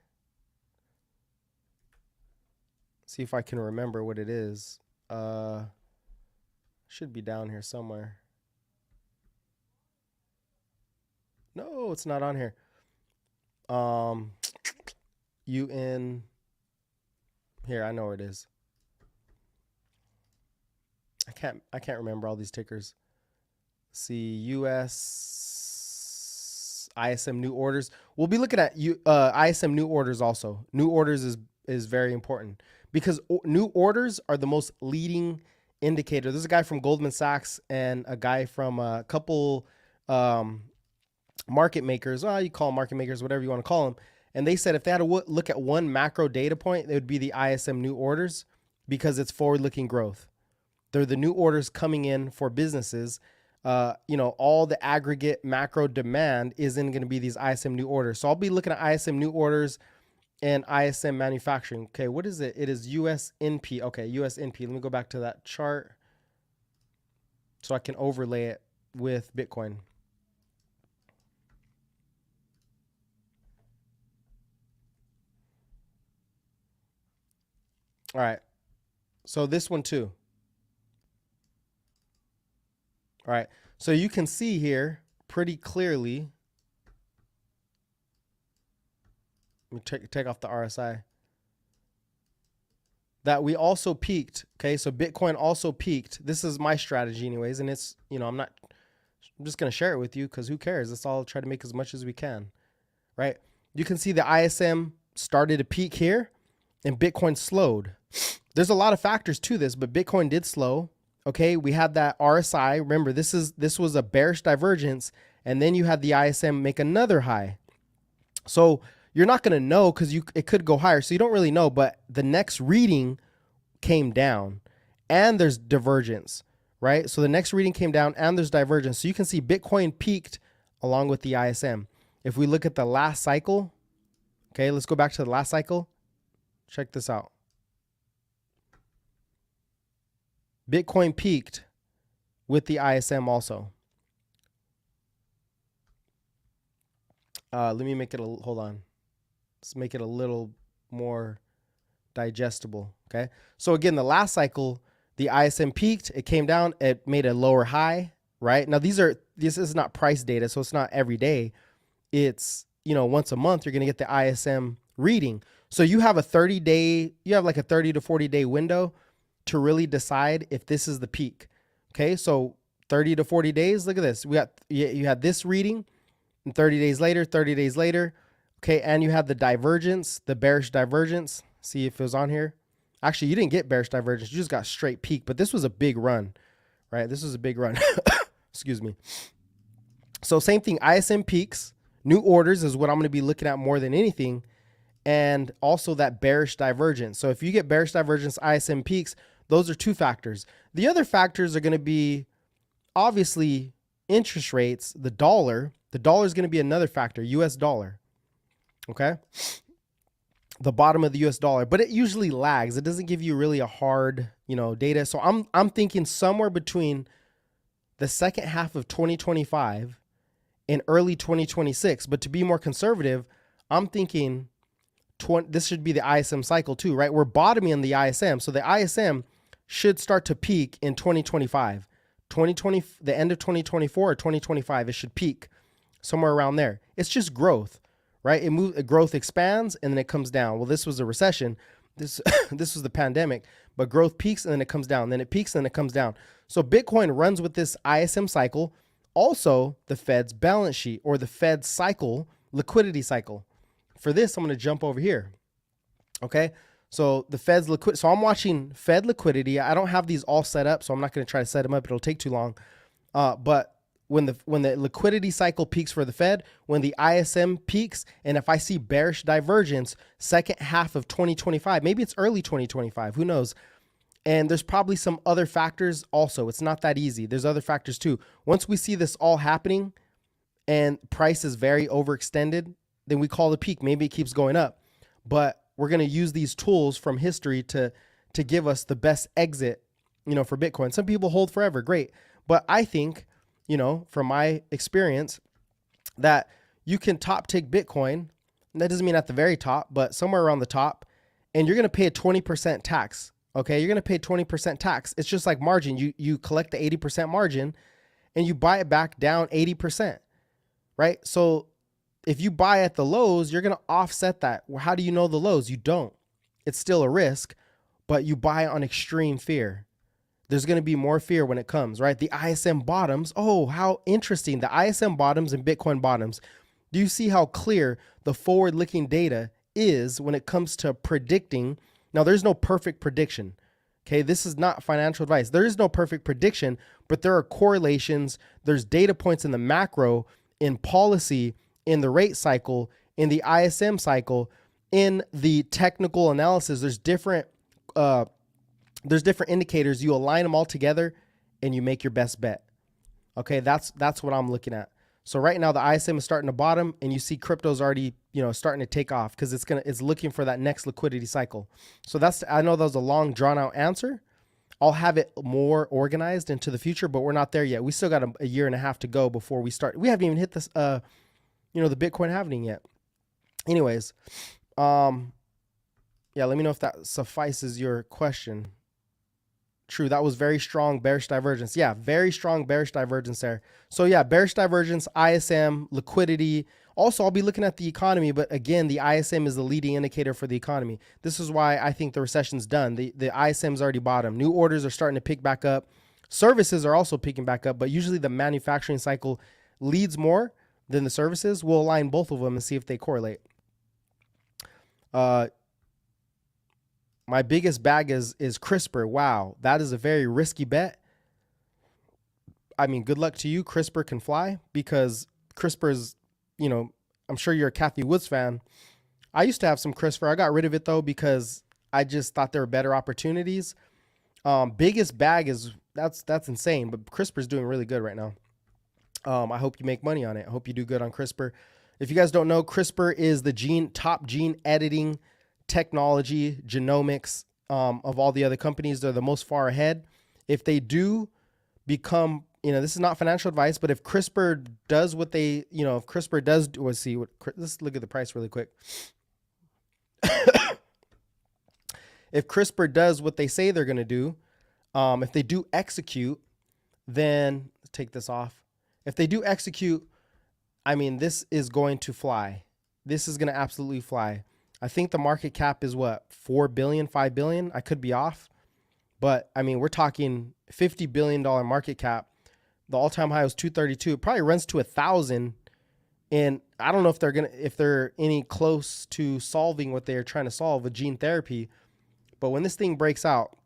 See if I can remember what it is. Should be down here somewhere. No, it's not on here. UN. Here, I know where it is. I can't remember all these tickers. See, US ISM new orders. We'll be looking at ISM new orders also. New orders is very important because new orders are the most leading indicator. There's a guy from Goldman Sachs and a guy from a couple market makers. You call them market makers, whatever you want to call them. And they said if they had to look at one macro data point, it would be the ISM new orders because it's forward-looking growth. They're the new orders coming in for businesses. All the aggregate macro demand isn't going to be these ISM new orders. So I'll be looking at ISM new orders and ISM manufacturing. Okay, what is it? It is USNP. Okay, USNP. Let me go back to that chart so I can overlay it with Bitcoin. All right. So this one too. All right. So you can see here pretty clearly. Let me take off the RSI. That we also peaked. Okay. So Bitcoin also peaked. This is my strategy anyways. And it's, I'm just going to share it with you because who cares? Let's all try to make as much as we can. Right. You can see the ISM started to peak here and Bitcoin slowed. There's a lot of factors to this, but Bitcoin did slow. Okay, we had that RSI. Remember, this was a bearish divergence, and then you had the ISM make another high. So you're not going to know because it could go higher. So you don't really know, but the next reading came down, and there's divergence, right? So the next reading came down, and there's divergence. So you can see Bitcoin peaked along with the ISM. If we look at the last cycle, okay, let's go back to the last cycle. Check this out. Bitcoin peaked with the ISM also. Let me make it hold on. Let's make it a little more digestible. Okay. So again, the last cycle, the ISM peaked, it came down, it made a lower high, right? Now this is not price data, so it's not every day. It's, once a month, you're going to get the ISM reading. So you have a 30 to 40 day window to really decide if this is the peak. Okay. So 30 to 40 days, look at this. You had this reading, and 30 days later. Okay. And you have the divergence, the bearish divergence. See if it was on here. Actually, you didn't get bearish divergence. You just got straight peak, but this was a big run, right? This was a big run. Excuse me. So same thing, ISM peaks, new orders is what I'm going to be looking at more than anything. And also that bearish divergence. So if you get bearish divergence, ISM peaks, those are two factors. The other factors are going to be obviously interest rates, the dollar. The dollar is going to be another factor, US dollar. Okay. The bottom of the US dollar, but it usually lags. It doesn't give you really a hard, data. So I'm thinking somewhere between the second half of 2025 and early 2026. But to be more conservative, I'm thinking this should be the ISM cycle too, right? We're bottoming on the ISM. So the ISM should start to peak in 2025, the end of 2024 or 2025, it should peak somewhere around there. It's just growth. Right? Growth expands and then it comes down. Well, this was a recession. This was the pandemic, but growth peaks and then it comes down. Then it peaks and then it comes down. So Bitcoin runs with this ISM cycle. Also the Fed's balance sheet or the Fed's cycle, liquidity cycle. For this, I'm going to jump over here. Okay. So the Fed's so I'm watching Fed liquidity. I don't have these all set up, so I'm not going to try to set them up. It'll take too long. But when the liquidity cycle peaks for the Fed, when the ISM peaks, and if I see bearish divergence, second half of 2025, maybe it's early 2025, who knows? And there's probably some other factors also. It's not that easy. There's other factors too. Once we see this all happening and price is very overextended, then we call the peak. Maybe it keeps going up, but we're going to use these tools from history to give us the best exit, for Bitcoin. Some people hold forever. Great. But I think, from my experience, that you can top tick Bitcoin. And that doesn't mean at the very top, but somewhere around the top, and you're going to pay a 20% tax. Okay. You're going to pay 20% tax. It's just like margin. You collect the 80% margin and you buy it back down 80%, right? So if you buy at the lows, you're going to offset that. Well, how do you know the lows? You don't. It's still a risk, but you buy on extreme fear. There's going to be more fear when it comes, right? The ISM bottoms. Oh, how interesting. The ISM bottoms and Bitcoin bottoms. Do you see how clear the forward-looking data is when it comes to predicting? Now, there's no perfect prediction. Okay, this is not financial advice. There is no perfect prediction, but there are correlations. There's data points in the macro, in policy, in the rate cycle, in the ISM cycle, in the technical analysis. There's different indicators. You align them all together and you make your best bet. Okay, that's what I'm looking at. So right now the ISM is starting to bottom and you see crypto's already, starting to take off because it's looking for that next liquidity cycle. So I know that was a long drawn out answer. I'll have it more organized into the future, but we're not there yet. We still got a year and a half to go before we start. We haven't even hit this, the Bitcoin halving yet. Anyways, yeah, let me know if that suffices your question. True, that was very strong bearish divergence. Yeah, very strong bearish divergence there. So yeah, bearish divergence, ISM, liquidity. Also, I'll be looking at the economy, but again, the ISM is the leading indicator for the economy. This is why I think the recession's done. The ISM's already bottomed. New orders are starting to pick back up. Services are also picking back up, but usually the manufacturing cycle leads more than the services. We'll align both of them and see if they correlate. My biggest bag is CRISPR. Wow, that is a very risky bet. I mean, good luck to you. CRISPR can fly because CRISPR is, I'm sure you're a Kathy Woods fan. I used to have some CRISPR. I got rid of it though because I just thought there were better opportunities. Biggest bag is that's insane, but CRISPR is doing really good right now. I hope you make money on it. I hope you do good on CRISPR. If you guys don't know, CRISPR is the top gene editing technology, genomics of all the other companies. They're the most far ahead. If they do become, this is not financial advice, but if CRISPR does what they, if CRISPR does, let's look at the price really quick. If CRISPR does what they say they're going to do, if they do execute, then take this off. If they do execute, I mean, this is going to fly. This is going to absolutely fly. I think the market cap is what, 4 billion, 5 billion? I could be off. But I mean, we're talking $50 billion market cap. The all-time high was 232. It probably runs to 1,000. And I don't know if they're any close to solving what they're trying to solve with gene therapy. But when this thing breaks out,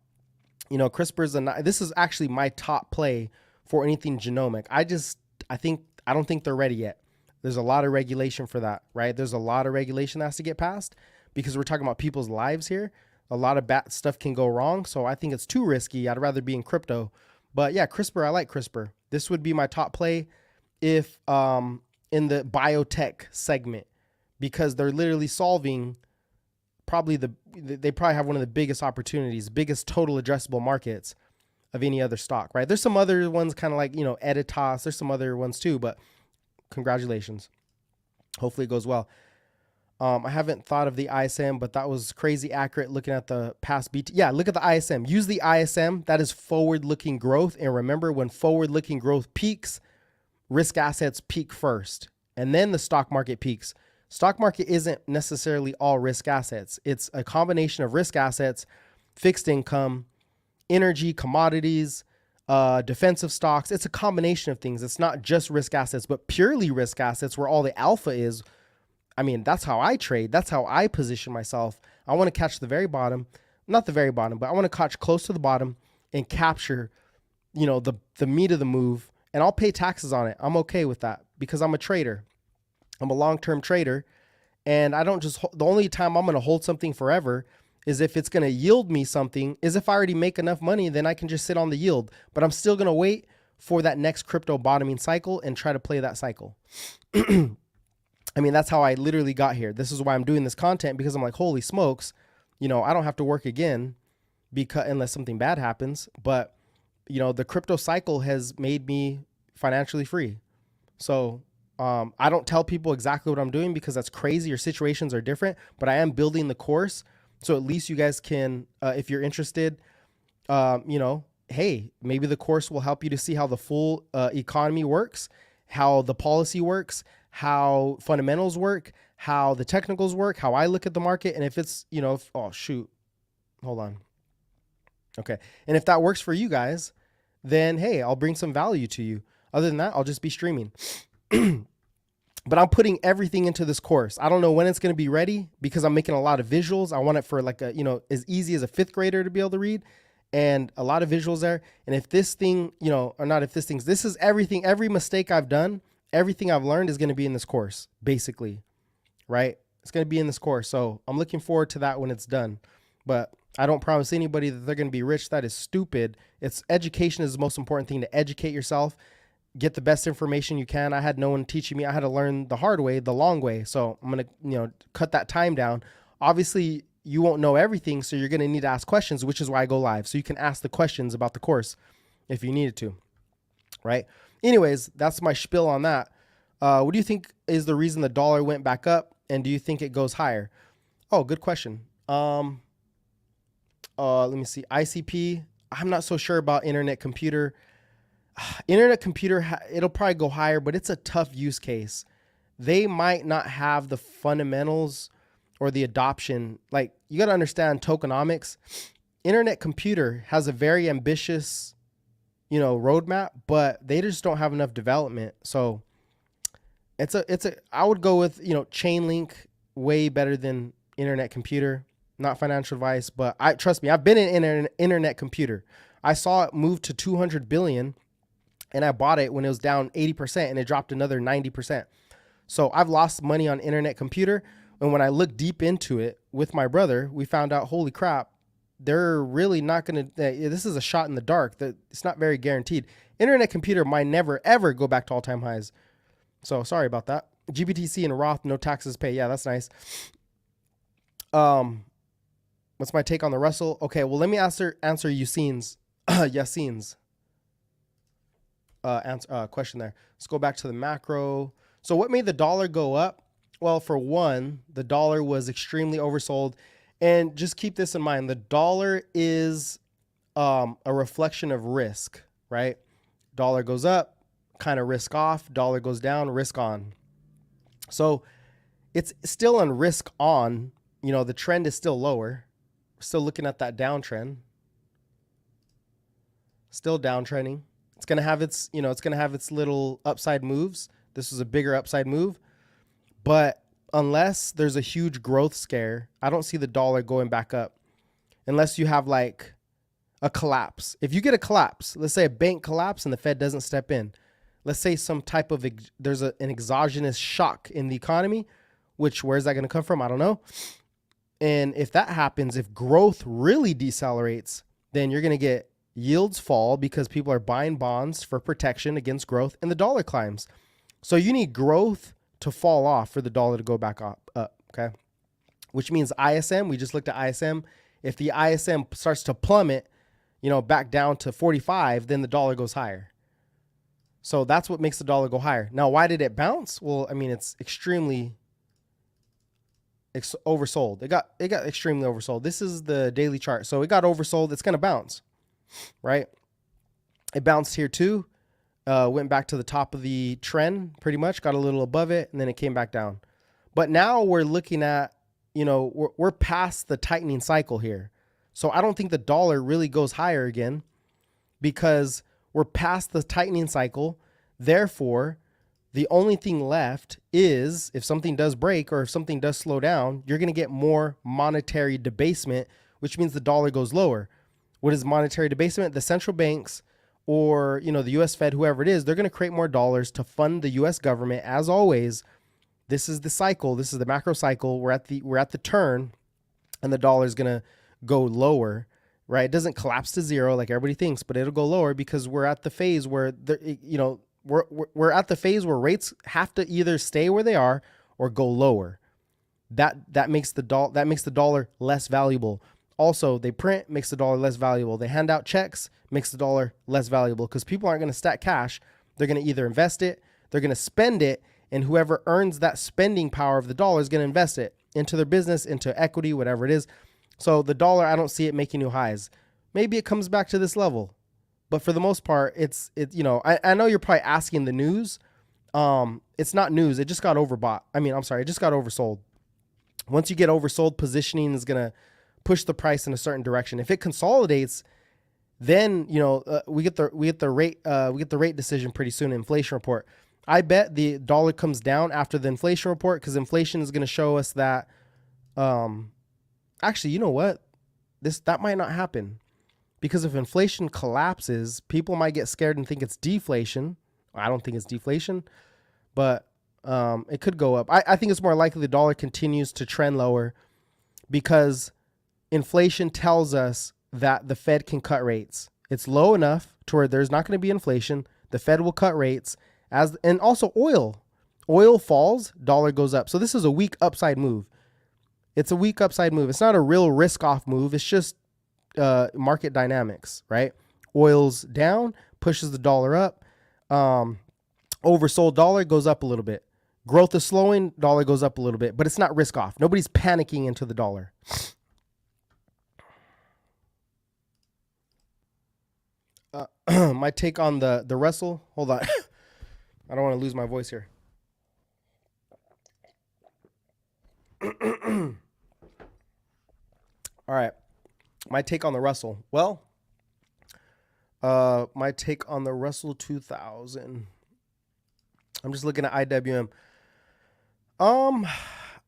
you know, this is actually my top play for anything genomic. I don't think they're ready yet. There's a lot of regulation for that, right? There's a lot of regulation that has to get passed because we're talking about people's lives here. A lot of bad stuff can go wrong. So I think it's too risky. I'd rather be in crypto. But yeah, CRISPR, I like CRISPR. This would be my top play if in the biotech segment, because they're literally solving they probably have one of the biggest opportunities, biggest total addressable markets of any other stock, right? There's some other ones kind of like, you know, Editas. There's some other ones too, but congratulations. Hopefully it goes well. I haven't thought of the ISM, but that was crazy accurate looking at the past BT. Yeah, look at the ISM. Use the ISM. That is forward-looking growth. And remember, when forward-looking growth peaks, risk assets peak first, and then the stock market peaks. Stock market isn't necessarily all risk assets. It's a combination of risk assets, fixed income, energy, commodities, defensive stocks. It's a combination of things. It's not just risk assets, but purely risk assets where all the alpha is. I mean, that's how I trade. That's how I position myself. I want to catch the very bottom, not the very bottom, but I want to catch close to the bottom and capture, you know, the meat of the move, and I'll pay taxes on it. I'm okay with that because I'm a trader. I'm a long-term trader, and I don't just, the only time I'm going to hold something forever is if it's going to yield me something, is if I already make enough money, then I can just sit on the yield, but I'm still going to wait for that next crypto bottoming cycle and try to play that cycle. I mean, that's how I literally got here. This is why I'm doing this content, because I'm like, holy smokes, you know, I don't have to work again because unless something bad happens, but you know, the crypto cycle has made me financially free. So, I don't tell people exactly what I'm doing because that's crazy. Your situations are different, but I am building the course. So at least you guys can, if you're interested, you know, hey, maybe the course will help you to see how the full economy works, how the policy works, how fundamentals work, how the technicals work, how I look at the market. And if it's, you know, oh shoot, hold on. Okay. And if that works for you guys, then hey, I'll bring some value to you. Other than that, I'll just be streaming. But I'm putting everything into this course. I don't know when it's going to be ready because I'm making a lot of visuals. I want it for like a, you know, as easy as a 5th grader to be able to read, and a lot of visuals there. And if this thing, you know, or not if this thing's, this is everything, every mistake I've done, everything I've learned is going to be in this course, basically, right? It's going to be in this course. So I'm looking forward to that when it's done. But I don't promise anybody that they're going to be rich. That is stupid. It's education is the most important thing, to educate yourself. Get the best information you can. I had no one teaching me. I had to learn the hard way, the long way. So I'm going to, you know, cut that time down. Obviously, you won't know everything, so you're going to need to ask questions, which is why I go live. So you can ask the questions about the course if you needed to, right? Anyways, that's my spiel on that. What do you think is the reason the dollar went back up, and do you think it goes higher? Oh, good question. Let me see. ICP, I'm not so sure about internet computer. Internet computer, it'll probably go higher, but it's a tough use case. They might not have the fundamentals or the adoption. Like, you got to understand tokenomics. Internet computer has a very ambitious, you know, roadmap, but they just don't have enough development. So I would go with, you know, Chainlink, way better than internet computer. Not financial advice, but trust me, I've been in internet computer. I saw it move to 200 billion. And I bought it when it was down 80% and it dropped another 90%. So I've lost money on internet computer. And when I looked deep into it with my brother, we found out, holy crap, they're really not going to, this is a shot in the dark. That it's not very guaranteed. Internet computer might never, ever go back to all-time highs. So sorry about that. GBTC and Roth, no taxes paid. Yeah, that's nice. What's my take on the Russell? Okay, well, let me answer Yassine's question there. Let's go back to the macro. So what made the dollar go up? Well, for one, the dollar was extremely oversold. And just keep this in mind, the dollar is a reflection of risk, right? Dollar goes up, kind of risk off, dollar goes down, risk on. So it's still on risk on. The trend is still lower. We're still looking at that downtrend. Still downtrending. It's gonna have its little upside moves. This was a bigger upside move, but unless there's a huge growth scare, I don't see the dollar going back up. Unless you have like a collapse. If you get a collapse, let's say a bank collapse and the Fed doesn't step in. Let's say some type of there's an exogenous shock in the economy, which where's that going to come from? I don't know. And if that happens, if growth really decelerates, then you're going to get yields fall because people are buying bonds for protection against growth and the dollar climbs. So you need growth to fall off for the dollar to go back up, okay? Which means ISM, we just looked at ISM. If the ISM starts to plummet, back down to 45, then the dollar goes higher. So that's what makes the dollar go higher. Now, why did it bounce? Well, I mean, it's extremely oversold. It got extremely oversold. This is the daily chart. So it got oversold. It's going to bounce, right? It bounced here too. Went back to the top of the trend pretty much, got a little above it, and then it came back down. But now we're looking at, we're past the tightening cycle here. So I don't think the dollar really goes higher again because we're past the tightening cycle. Therefore, the only thing left is if something does break or if something does slow down, you're going to get more monetary debasement, which means the dollar goes lower. What is monetary debasement? The central banks or, the US Fed, whoever it is, they're going to create more dollars to fund the US government. As always, this is the cycle. This is the macro cycle. We're at the turn and the dollar is going to go lower, right? It doesn't collapse to zero like everybody thinks, but it'll go lower because we're at the phase where we're at the phase where rates have to either stay where they are or go lower. That makes the dollar less valuable. Also, they print, makes the dollar less valuable. They hand out checks, makes the dollar less valuable because people aren't going to stack cash. They're going to either invest it, they're going to spend it, and whoever earns that spending power of the dollar is going to invest it into their business, into equity, whatever it is. So the dollar, I don't see it making new highs. Maybe it comes back to this level, but for the most part, I know you're probably asking the news. It's not news. It just got overbought. It just got oversold. Once you get oversold, positioning is going to push the price in a certain direction. If it consolidates, then, we get the rate decision pretty soon, inflation report. I bet the dollar comes down after the inflation report because inflation is going to show us that, actually, you know what? That might not happen because if inflation collapses, people might get scared and think it's deflation. I don't think it's deflation, but it could go up. I think it's more likely the dollar continues to trend lower because inflation tells us that the Fed can cut rates. It's low enough to where there's not going to be inflation. The Fed will cut rates and also oil falls, dollar goes up. So this is a weak upside move. It's a weak upside move. It's not a real risk off move. It's just market dynamics, right? Oil's down, pushes the dollar up. Oversold dollar goes up a little bit. Growth is slowing, dollar goes up a little bit, but it's not risk off. Nobody's panicking into the dollar. My take on the Russell. Hold on. I don't want to lose my voice here. All right. My take on the Russell. Well, my take on the Russell 2000. I'm just looking at IWM.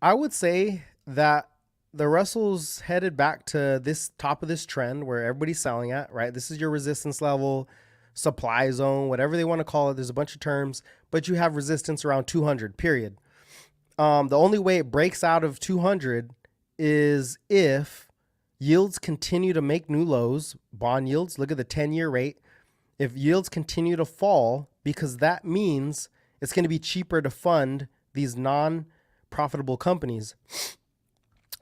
I would say that the Russell's headed back to this top of this trend where everybody's selling at, right? This is your resistance level, supply zone, whatever they want to call it. There's a bunch of terms, but you have resistance around 200, period. The only way it breaks out of 200 is if yields continue to make new lows, bond yields, look at the 10-year rate. If yields continue to fall, because that means it's going to be cheaper to fund these non-profitable companies,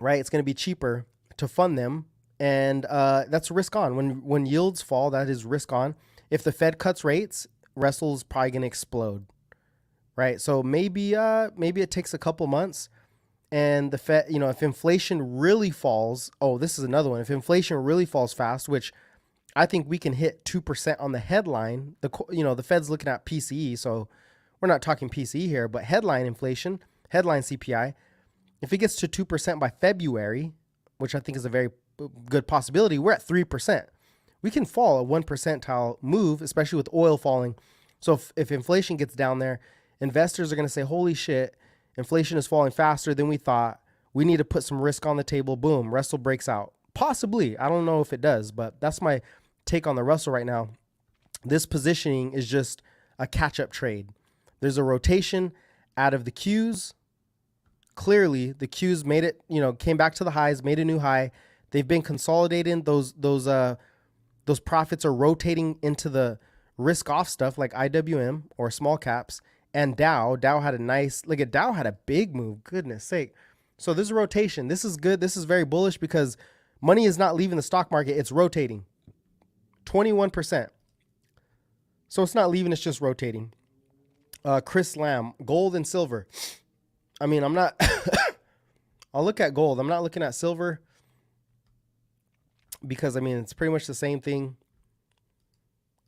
right? It's going to be cheaper to fund them. And that's risk on. When yields fall, that is risk on. If the Fed cuts rates, Russell's probably going to explode. right? So maybe it takes a couple months, and the Fed, if inflation really falls, oh, this is another one. If inflation really falls fast, which I think we can hit 2% on the headline. The Fed's looking at PCE, so we're not talking PCE here, but headline inflation, headline CPI. If it gets to 2% by February, which I think is a very good possibility, we're at 3%. We can fall a 1 percentile move, especially with oil falling. So if inflation gets down there, investors are going to say, holy shit, inflation is falling faster than we thought. We need to put some risk on the table. Boom, Russell breaks out. Possibly. I don't know if it does, but that's my take on the Russell right now. This positioning is just a catch-up trade. There's a rotation out of the Qs. Clearly, the Qs made it, came back to the highs, made a new high. They've been consolidating. Those profits are rotating into the risk-off stuff like IWM or small caps. And Dow had a nice, look at Dow had a big move. Goodness sake. So this is rotation. This is good. This is very bullish because money is not leaving the stock market. It's rotating. 21%. So it's not leaving, it's just rotating. Chris Lamb, gold and silver. I mean, I'm not, I'll look at gold. I'm not looking at silver because, I mean, it's pretty much the same thing.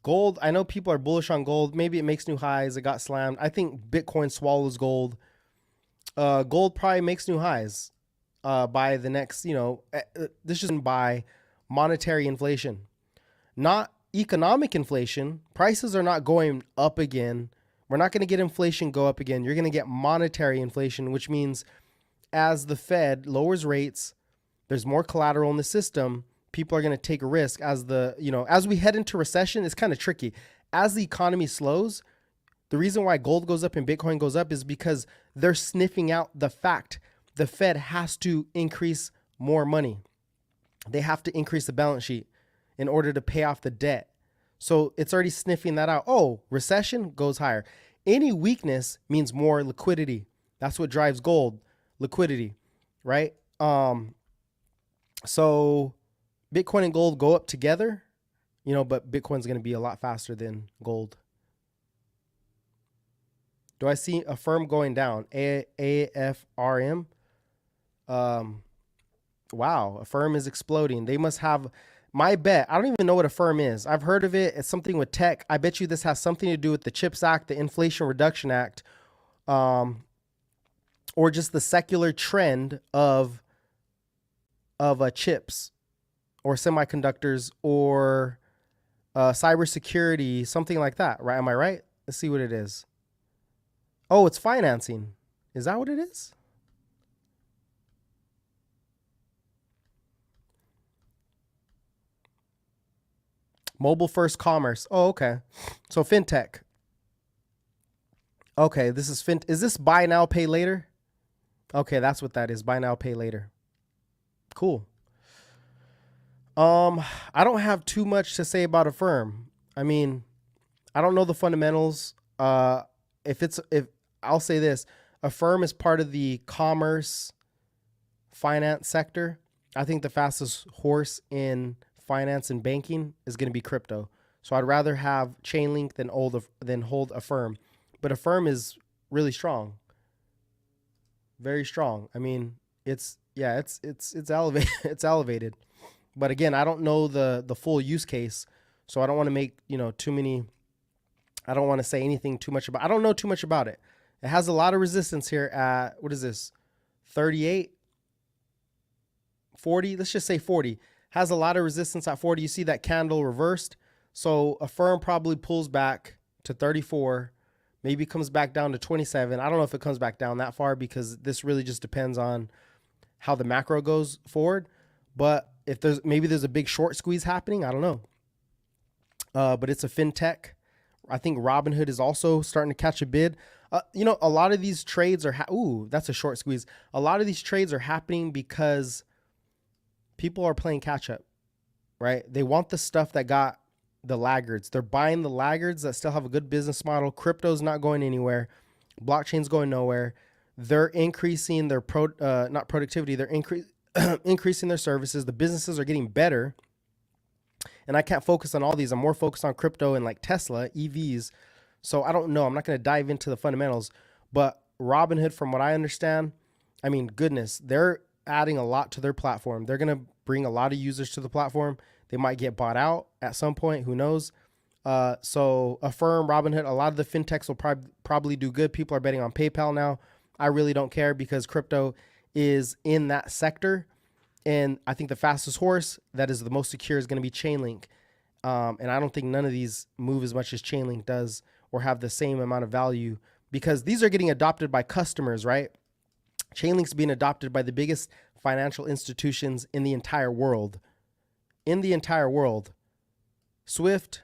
Gold, I know people are bullish on gold. Maybe it makes new highs. It got slammed. I think Bitcoin swallows gold. Gold probably makes new highs by the next, this is by monetary inflation. Not economic inflation. Prices are not going up again. We're not going to get inflation go up again. You're going to get monetary inflation, which means as the Fed lowers rates, there's more collateral in the system. People are going to take a risk as as we head into recession. It's kind of tricky. As the economy slows, the reason why gold goes up and Bitcoin goes up is because they're sniffing out the fact the Fed has to increase more money. They have to increase the balance sheet in order to pay off the debt. So it's already sniffing that out. Oh, recession goes higher. Any weakness means more liquidity. That's what drives gold, liquidity, right? So Bitcoin and gold go up together, but Bitcoin's going to be a lot faster than gold. Do I see a firm going down? AFRM. Wow, a firm is exploding. They must have, my bet, I don't even know what a firm is. I've heard of it. It's something with tech. I bet you this has something to do with the CHIPS Act, the Inflation Reduction Act, or just the secular trend of chips or semiconductors or cybersecurity, something like that, right? Am I right? Let's see what it is. Oh, it's financing. Is that what it is? Mobile first commerce. Oh, okay. So fintech. Okay, this is is this buy now, pay later? Okay, that's what that is. Buy now, pay later. Cool. I don't have too much to say about a firm. I mean, I don't know the fundamentals. If I'll say this, a firm is part of the commerce finance sector. I think the fastest horse in finance and banking is going to be crypto. So I'd rather have Chainlink than hold a firm. But a firm is really strong. Very strong. I mean, it's elevated. It's elevated. But again, I don't know the full use case, so I don't want to make, too many. I don't want to say anything too much about. I don't know too much about it. It has a lot of resistance here at, what is this? 38, 40. Let's just say 40. Has a lot of resistance at 40. You see that candle reversed. So a firm probably pulls back to 34, maybe comes back down to 27. I don't know if it comes back down that far because this really just depends on how the macro goes forward. But if there's a big short squeeze happening, I don't know. But it's a fintech. I think Robinhood is also starting to catch a bid. A lot of these trades are, that's a short squeeze. A lot of these trades are happening because people are playing catch up, right? They want the stuff that got the laggards. They're buying the laggards that still have a good business model. Crypto's not going anywhere. Blockchain's going nowhere. They're increasing their not productivity. They're increasing their services. The businesses are getting better. And I can't focus on all these. I'm more focused on crypto and like Tesla, EVs. So I don't know. I'm not going to dive into the fundamentals, but Robinhood, from what I understand, I mean, goodness, they're adding a lot to their platform. They're going to bring a lot of users to the platform. They might get bought out at some point. Who knows? So Affirm, Robinhood, a lot of the fintechs will probably do good. People are betting on PayPal now. I really don't care because crypto is in that sector. And I think the fastest horse that is the most secure is going to be Chainlink. And I don't think none of these move as much as Chainlink does or have the same amount of value because these are getting adopted by customers, right? Chainlink's being adopted by the biggest financial institutions in the entire world. In the entire world. Swift,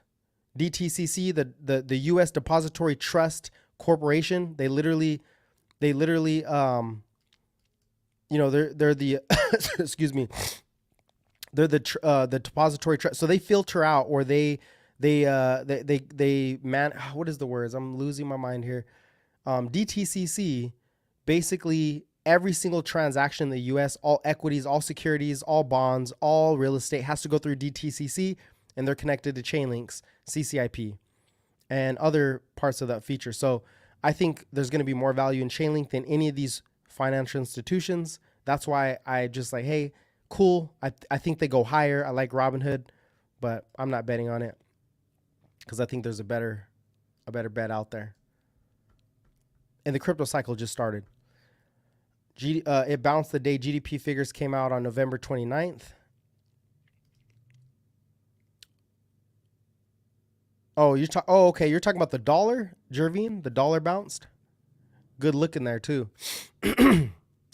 DTCC, the U.S. Depository Trust Corporation, they literally, they're the, excuse me, they're the depository trust. So they filter out, or they what is the words? I'm losing my mind here. DTCC, basically every single transaction in the U.S., all equities, all securities, all bonds, all real estate has to go through DTCC, and they're connected to Chainlink's CCIP and other parts of that feature. So I think there's going to be more value in Chainlink than any of these financial institutions. That's why I just like, hey, cool. I think they go higher. I like Robinhood, but I'm not betting on it because I think there's a better bet out there. And the crypto cycle just started. It bounced the day GDP figures came out on November 29th. Oh, okay. You're talking about the dollar, Jervine? The dollar bounced? Good looking there too.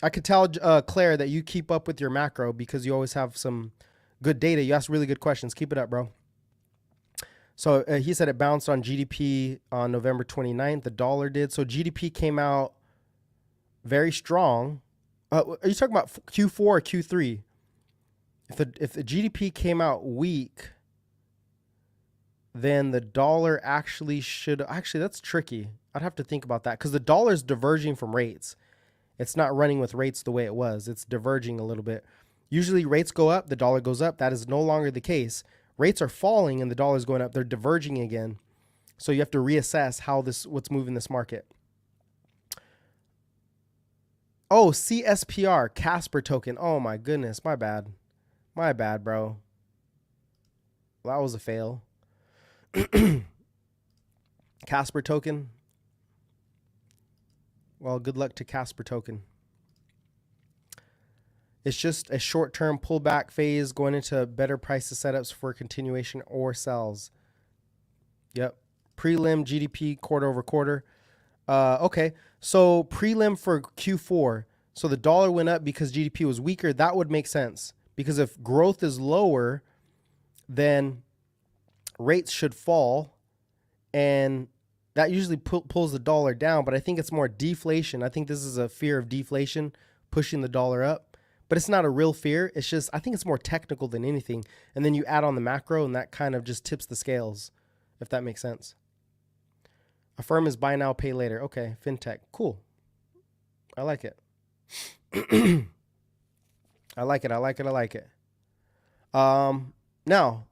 I could tell, Claire, that you keep up with your macro because you always have some good data. You ask really good questions. Keep it up, bro. So he said it bounced on GDP on November 29th. The dollar did. So GDP came out very strong. Are you talking about Q4 or Q3? If the GDP came out weak, then the dollar actually that's tricky. I'd have to think about that because the dollar's diverging from rates. It's not running with rates the way it was. It's diverging a little bit. Usually rates go up, the dollar goes up. That is no longer the case. Rates are falling and the dollar's going up. They're diverging again. So you have to reassess what's moving this market. Oh, CSPR, Casper token. Oh my goodness, my bad. My bad, bro. That was a fail. Casper token. Well, good luck to Casper token. It's just a short-term pullback phase going into better prices setups for continuation or sells. Yep. Prelim GDP quarter over quarter. Okay. So prelim for Q4. So the dollar went up because GDP was weaker. That would make sense because if growth is lower, then rates should fall, and that usually pulls the dollar down. But I think it's more deflation. I think this is a fear of deflation pushing the dollar up, but it's not a real fear. It's just, I think it's more technical than anything. And then you add on the macro and that kind of just tips the scales, if that makes sense. Affirm is buy now, pay later. Okay. Fintech. Cool. I like it. I like it. Now,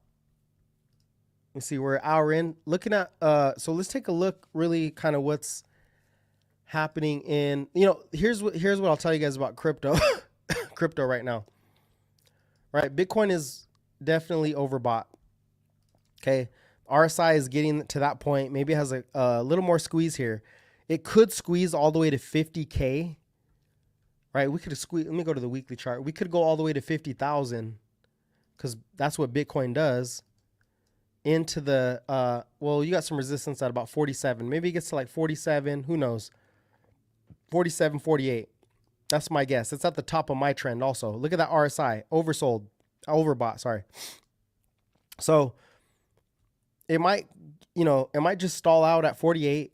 let's see, we're an hour in. Looking at, so let's take a look really kind of what's happening in, here's what I'll tell you guys about crypto, crypto right now, right? Bitcoin is definitely overbought. Okay. RSI is getting to that point. Maybe it has a little more squeeze here. It could squeeze all the way to 50K, right? We could squeeze, let me go to the weekly chart. We could go all the way to 50,000 because that's what Bitcoin does. Into the, well, you got some resistance at about 47. Maybe it gets to like 47. Who knows? 47, 48. That's my guess. It's at the top of my trend also. Look at that RSI. Overbought, sorry. So it might just stall out at 48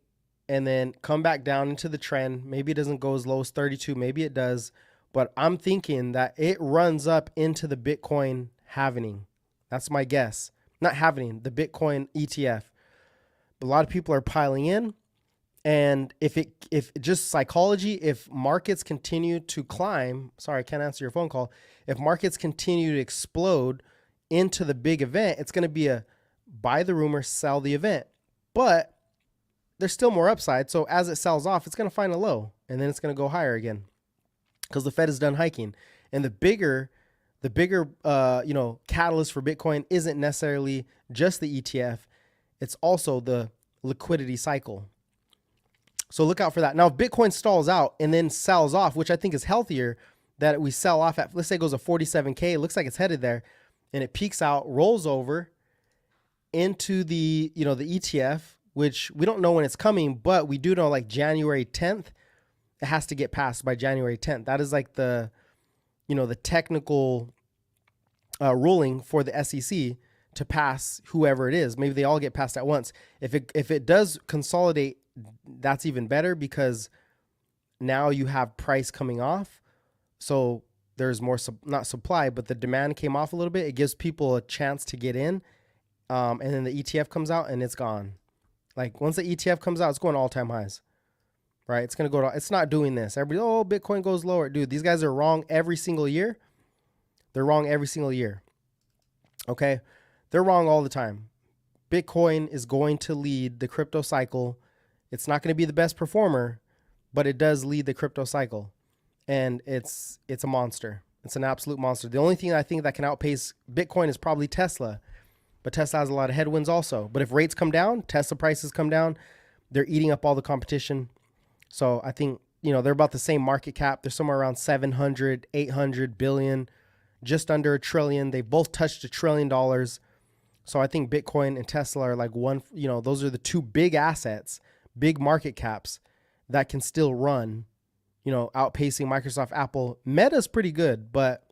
and then come back down into the trend. Maybe it doesn't go as low as 32. Maybe it does. But I'm thinking that it runs up into the Bitcoin halvening. That's my guess. Not halvening, the Bitcoin ETF. A lot of people are piling in. And if just psychology, if markets continue to climb, sorry, I can't answer your phone call. If markets continue to explode into the big event, it's going to be a buy the rumor, sell the event. But there's still more upside. So as it sells off, it's going to find a low, and then it's going to go higher again because the Fed is done hiking. And the bigger catalyst for Bitcoin isn't necessarily just the ETF. It's also the liquidity cycle. So look out for that. Now, if Bitcoin stalls out and then sells off, which I think is healthier, that we sell off at, let's say it goes to 47K, it looks like it's headed there, and it peaks out, rolls over into the ETF, which we don't know when it's coming, but we do know like January 10th, it has to get passed by January 10th. That is like the technical ruling for the SEC to pass whoever it is. Maybe they all get passed at once. If it does consolidate, that's even better because now you have price coming off. So there's more, not supply, but the demand came off a little bit. It gives people a chance to get in. And then the ETF comes out and it's gone. Like once the ETF comes out, it's going to all-time highs, right? It's going to go to, it's not doing this. Everybody, Bitcoin goes lower. Dude, these guys are wrong every single year. They're wrong every single year. Okay. They're wrong all the time. Bitcoin is going to lead the crypto cycle. It's not going to be the best performer, but it does lead the crypto cycle. And it's a monster. It's an absolute monster. The only thing I think that can outpace Bitcoin is probably Tesla. But Tesla has a lot of headwinds also. But if rates come down, Tesla prices come down, they're eating up all the competition. So I think, they're about the same market cap. They're somewhere around 700, 800 billion, just under $1 trillion. They both touched $1 trillion. So I think Bitcoin and Tesla are like those are the two big assets, big market caps that can still run, outpacing Microsoft, Apple. Meta's pretty good, but,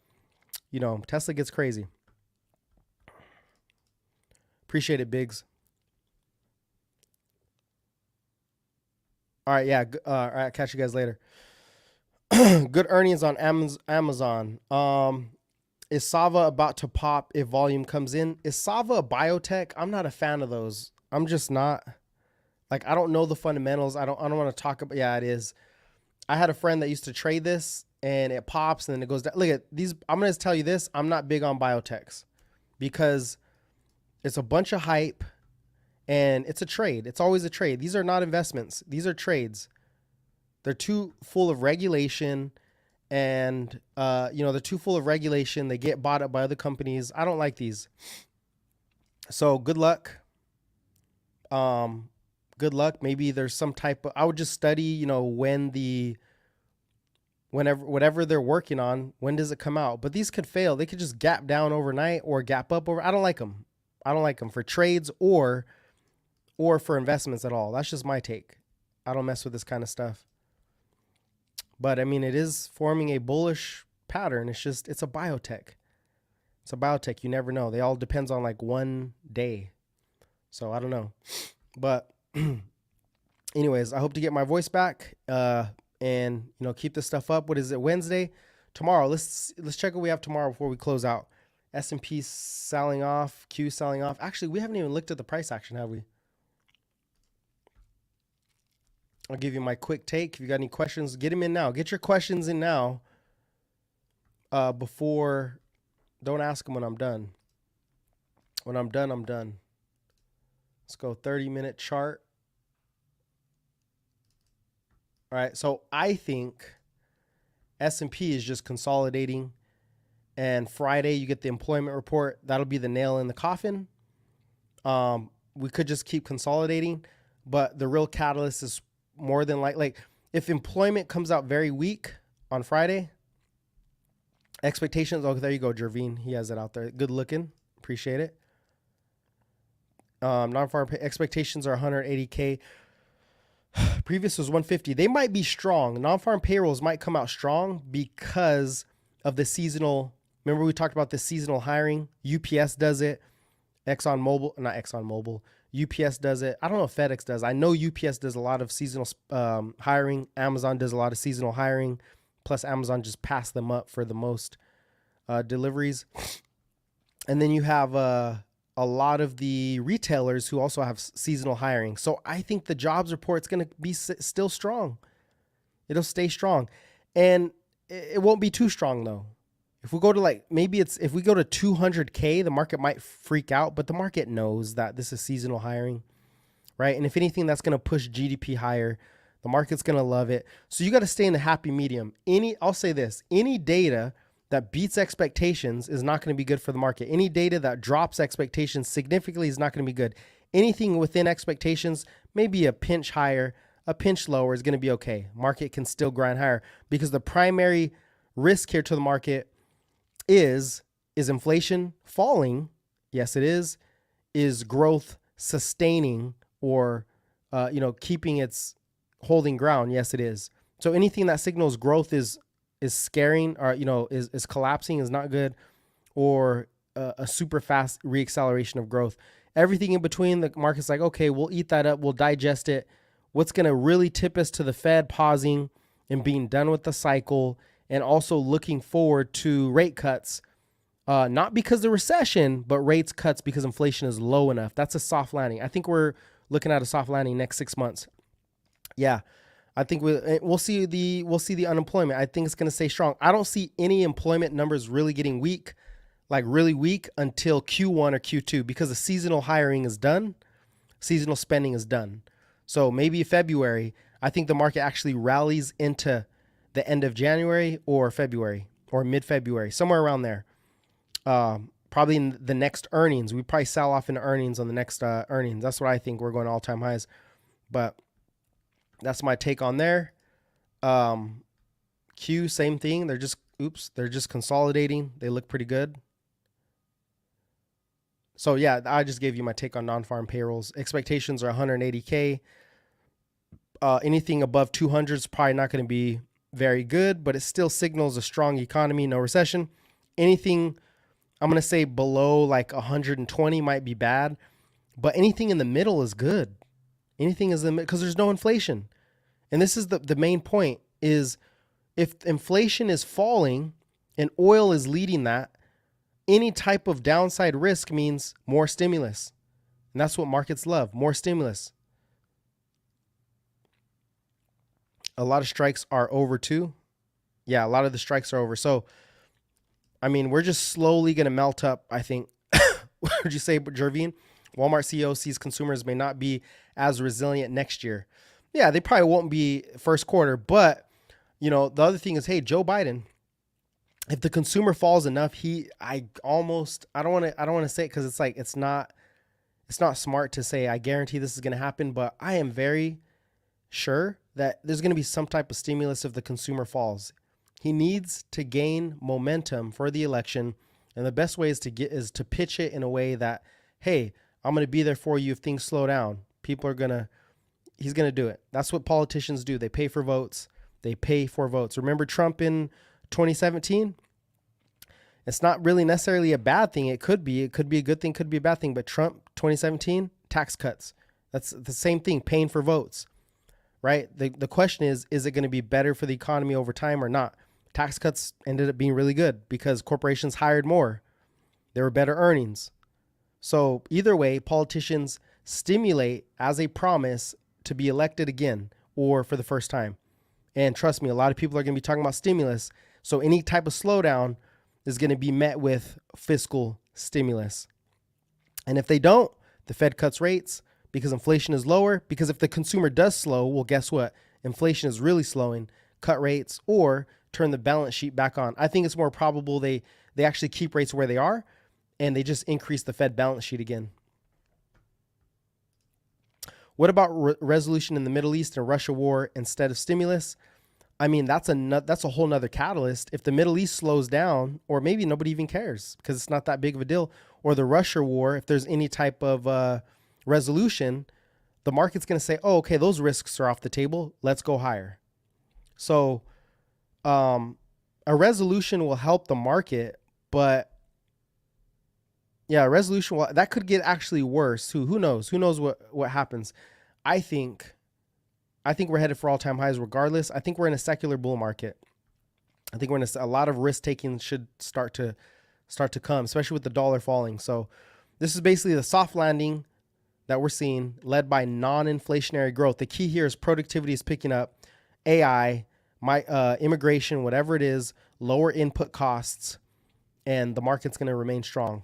Tesla gets crazy. Appreciate it, Biggs. All right, yeah. All right, catch you guys later. Good earnings on Amazon. Is Sava about to pop if volume comes in? Is Sava a biotech? I'm not a fan of those. I'm just not. Like, I don't know the fundamentals. I don't want to talk about. Yeah, it is. I had a friend that used to trade this, and it pops, and then it goes down. Look at these. I'm going to tell you this. I'm not big on biotechs because it's a bunch of hype and it's a trade. It's always a trade. These are not investments. These are trades. They're too full of regulation and, they're too full of regulation. They get bought up by other companies. I don't like these. So good luck. Good luck. Maybe there's some type of, I would just study, whatever they're working on, when does it come out? But these could fail. They could just gap down overnight or gap up over. I don't like them. I don't like them for trades or for investments at all. That's just my take. I don't mess with this kind of stuff. But I mean, it is forming a bullish pattern. It's a biotech. It's a biotech. You never know. They all depends on like one day. So I don't know. But anyways, I hope to get my voice back and keep this stuff up. What is it? Wednesday? Tomorrow. Let's check what we have tomorrow before we close out. S&P selling off, Q selling off. Actually, we haven't even looked at the price action, have we? I'll give you my quick take. If you got any questions, get them in now. Get your questions in now before, don't ask them when I'm done. When I'm done, I'm done. Let's go 30-minute chart. All right, so I think S&P is just consolidating. And Friday, you get the employment report. That'll be the nail in the coffin. We could just keep consolidating, but the real catalyst is more than like if employment comes out very weak on Friday, expectations. Oh, there you go, Jervine. He has it out there. Good looking. Appreciate it. Non-farm expectations are 180K. Previous was 150. They might be strong. Non-farm payrolls might come out strong because of the seasonal. Remember we talked about the seasonal hiring? UPS does it. Not ExxonMobil. UPS does it. I don't know if FedEx does. I know UPS does a lot of seasonal hiring. Amazon does a lot of seasonal hiring. Plus Amazon just passed them up for the most deliveries. And then you have a lot of the retailers who also have seasonal hiring. So I think the jobs report's going to be still strong. It'll stay strong. And it won't be too strong though. If we go to if we go to 200K, the market might freak out, but the market knows that this is seasonal hiring. right? And if anything, that's going to push GDP higher. The market's going to love it. So you got to stay in the happy medium. I'll say this, any data that beats expectations is not going to be good for the market. Any data that drops expectations significantly is not going to be good. Anything within expectations, maybe a pinch higher, a pinch lower, is going to be okay. Market can still grind higher because the primary risk here to the market is inflation falling? Yes, it is. Is growth sustaining or keeping its holding ground? Yes, it is. So anything that signals growth is scaring, or is collapsing, is not good, or a super fast reacceleration of growth. Everything in between, the market's like, okay, we'll eat that up, we'll digest it. What's going to really tip us to the Fed pausing and being done with the cycle, and also looking forward to rate cuts, not because of the recession, but rates cuts because inflation is low enough. That's a soft landing. I think we're looking at a soft landing next 6 months. Yeah, I think we'll see the unemployment. I think it's going to stay strong. I don't see any employment numbers really getting weak, like really weak, until Q1 or Q2, because the seasonal hiring is done, seasonal spending is done. So maybe February, I think the market actually rallies into the end of January or February or mid-February, somewhere around there. Probably in the next earnings. We probably sell off in earnings on the next earnings. That's what I think. We're going all-time highs. But that's my take on there. Q, same thing. They're just consolidating. They look pretty good. So yeah, I just gave you my take on non-farm payrolls. Expectations are 180K. Anything above 200 is probably not going to be very good, but it still signals a strong economy, no recession. Anything, I'm going to say below like 120 might be bad, but anything in the middle is good. Anything is in the middle because there's no inflation. And this is the main point, is if inflation is falling and oil is leading that, any type of downside risk means more stimulus. And that's what markets love, more stimulus. A lot of strikes are over too. Yeah, a lot of the strikes are over. So, I mean, we're just slowly going to melt up, I think. What would you say, Jervine? Walmart CEO sees consumers may not be as resilient next year. Yeah, they probably won't be first quarter. But, the other thing is, hey, Joe Biden, if the consumer falls enough, I don't want to say it because it's like, it's not smart to say, I guarantee this is going to happen, but I am very sure that there's going to be some type of stimulus if the consumer falls. He needs to gain momentum for the election, and the best way is to pitch it in a way that, hey, I'm going to be there for you if things slow down. He's going to do it. That's what politicians do. They pay for votes. Remember Trump in 2017? It's not really necessarily a bad thing. It could be a good thing, could be a bad thing. But Trump 2017, tax cuts. That's the same thing, paying for votes, right? The question is it going to be better for the economy over time or not? Tax cuts ended up being really good because corporations hired more. There were better earnings. So either way, politicians stimulate as a promise to be elected again or for the first time. And trust me, a lot of people are going to be talking about stimulus. So any type of slowdown is going to be met with fiscal stimulus. And if they don't, the Fed cuts rates because inflation is lower. Because if the consumer does slow, well, guess what? Inflation is really slowing. Cut rates or turn the balance sheet back on. I think it's more probable they actually keep rates where they are and they just increase the Fed balance sheet again. What about resolution in the Middle East and Russia war instead of stimulus? I mean, that's a whole nother catalyst. If the Middle East slows down, or maybe nobody even cares because it's not that big of a deal, or the Russia war, if there's any type of resolution, the market's going to say, oh, okay, those risks are off the table. Let's go higher. So a resolution will help the market, but yeah, a resolution that could get actually worse. Who knows? Who knows what happens? I think we're headed for all-time highs regardless. I think we're in a secular bull market. I think we're in a lot of risk taking should start to come, especially with the dollar falling. So this is basically the soft landing that we're seeing, led by non-inflationary growth. The key here is productivity is picking up, AI, immigration, whatever it is, lower input costs, and the market's going to remain strong.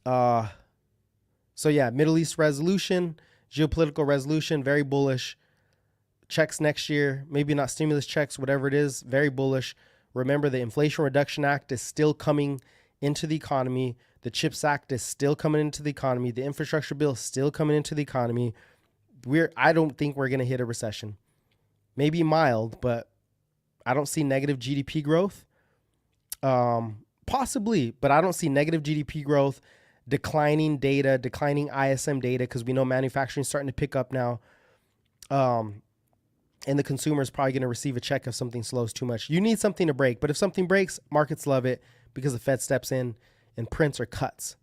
So yeah, Middle East resolution, Geopolitical resolution, very bullish. Checks next year, maybe not stimulus checks, whatever it is, very bullish. Remember, the Inflation Reduction Act is still coming into the economy. The CHIPS Act is still coming into the economy. The infrastructure bill is still coming into the economy. I don't think we're going to hit a recession. Maybe mild, but I don't see negative GDP growth. Possibly, but I don't see negative GDP growth, declining data, declining ISM data, because we know manufacturing is starting to pick up now. And the consumer is probably going to receive a check if something slows too much. You need something to break, but if something breaks, markets love it because the Fed steps in and prints or cuts,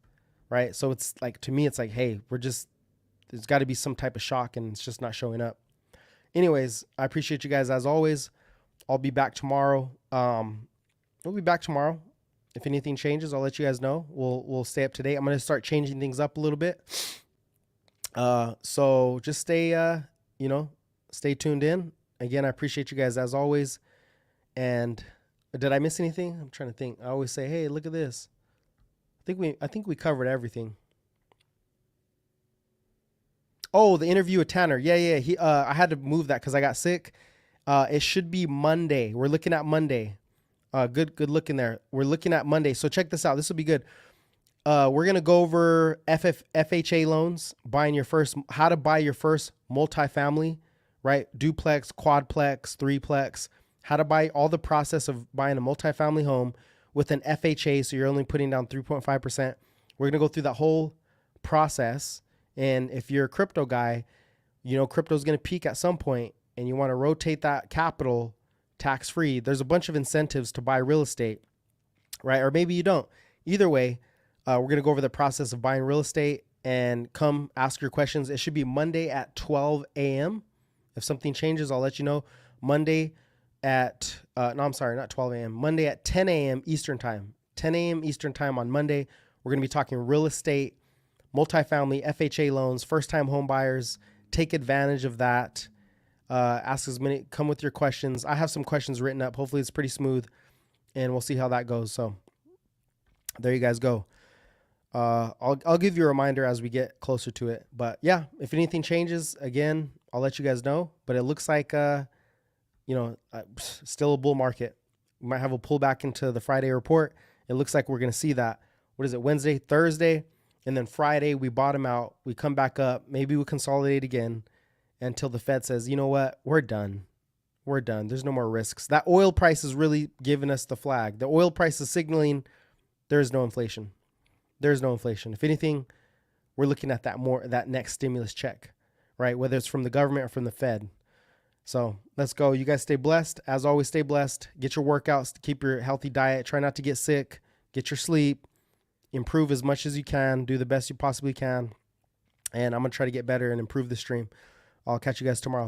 right? So it's like, to me, it's like, hey, there's got to be some type of shock and it's just not showing up. Anyways, I appreciate you guys as always. I'll be back tomorrow. We'll be back tomorrow. If anything changes, I'll let you guys know. We'll stay up to date. I'm going to start changing things up a little bit. So just stay tuned in. Again, I appreciate you guys as always. And did I miss anything? I'm trying to think. I always say, hey, look at this. I think we covered everything. Oh, the interview with Tanner. Yeah. I had to move that because I got sick. It should be Monday. We're looking at Monday. Good looking there. We're looking at Monday. So check this out. This will be good. We're going to go over FHA loans, how to buy your first multifamily, right? Duplex, quadplex, threeplex, how to buy all the process of buying a multifamily home with an FHA. So you're only putting down 3.5%. We're going to go through that whole process. And if you're a crypto guy, crypto is going to peak at some point and you want to rotate that capital tax-free. There's a bunch of incentives to buy real estate, right? Or maybe you don't. Either way, we're going to go over the process of buying real estate and come ask your questions. It should be Monday at 12 a.m. If something changes, I'll let you know. Monday at, not 12 a.m. Monday at 10 a.m. Eastern time. 10 a.m. Eastern time on Monday. We're going to be talking real estate, multifamily, FHA loans, first-time home buyers. Take advantage of that. Come with your questions. I have some questions written up. Hopefully it's pretty smooth and we'll see how that goes. So there you guys go. I'll give you a reminder as we get closer to it, but yeah, if anything changes again, I'll let you guys know, but it looks like, still a bull market. We might have a pullback into the Friday report. It looks like we're going to see that. What is it? Wednesday, Thursday, and then Friday we bottom out. We come back up. Maybe we consolidate again until the Fed says, you know what, we're done. We're done. There's no more risks. That oil price is really giving us the flag. The oil price is signaling there is no inflation. There's no inflation. If anything, we're looking at that next stimulus check, right? Whether it's from the government or from the Fed. So let's go. You guys stay blessed. As always, stay blessed. Get your workouts. Keep your healthy diet. Try not to get sick. Get your sleep. Improve as much as you can. Do the best you possibly can. And I'm going to try to get better and improve the stream. I'll catch you guys tomorrow.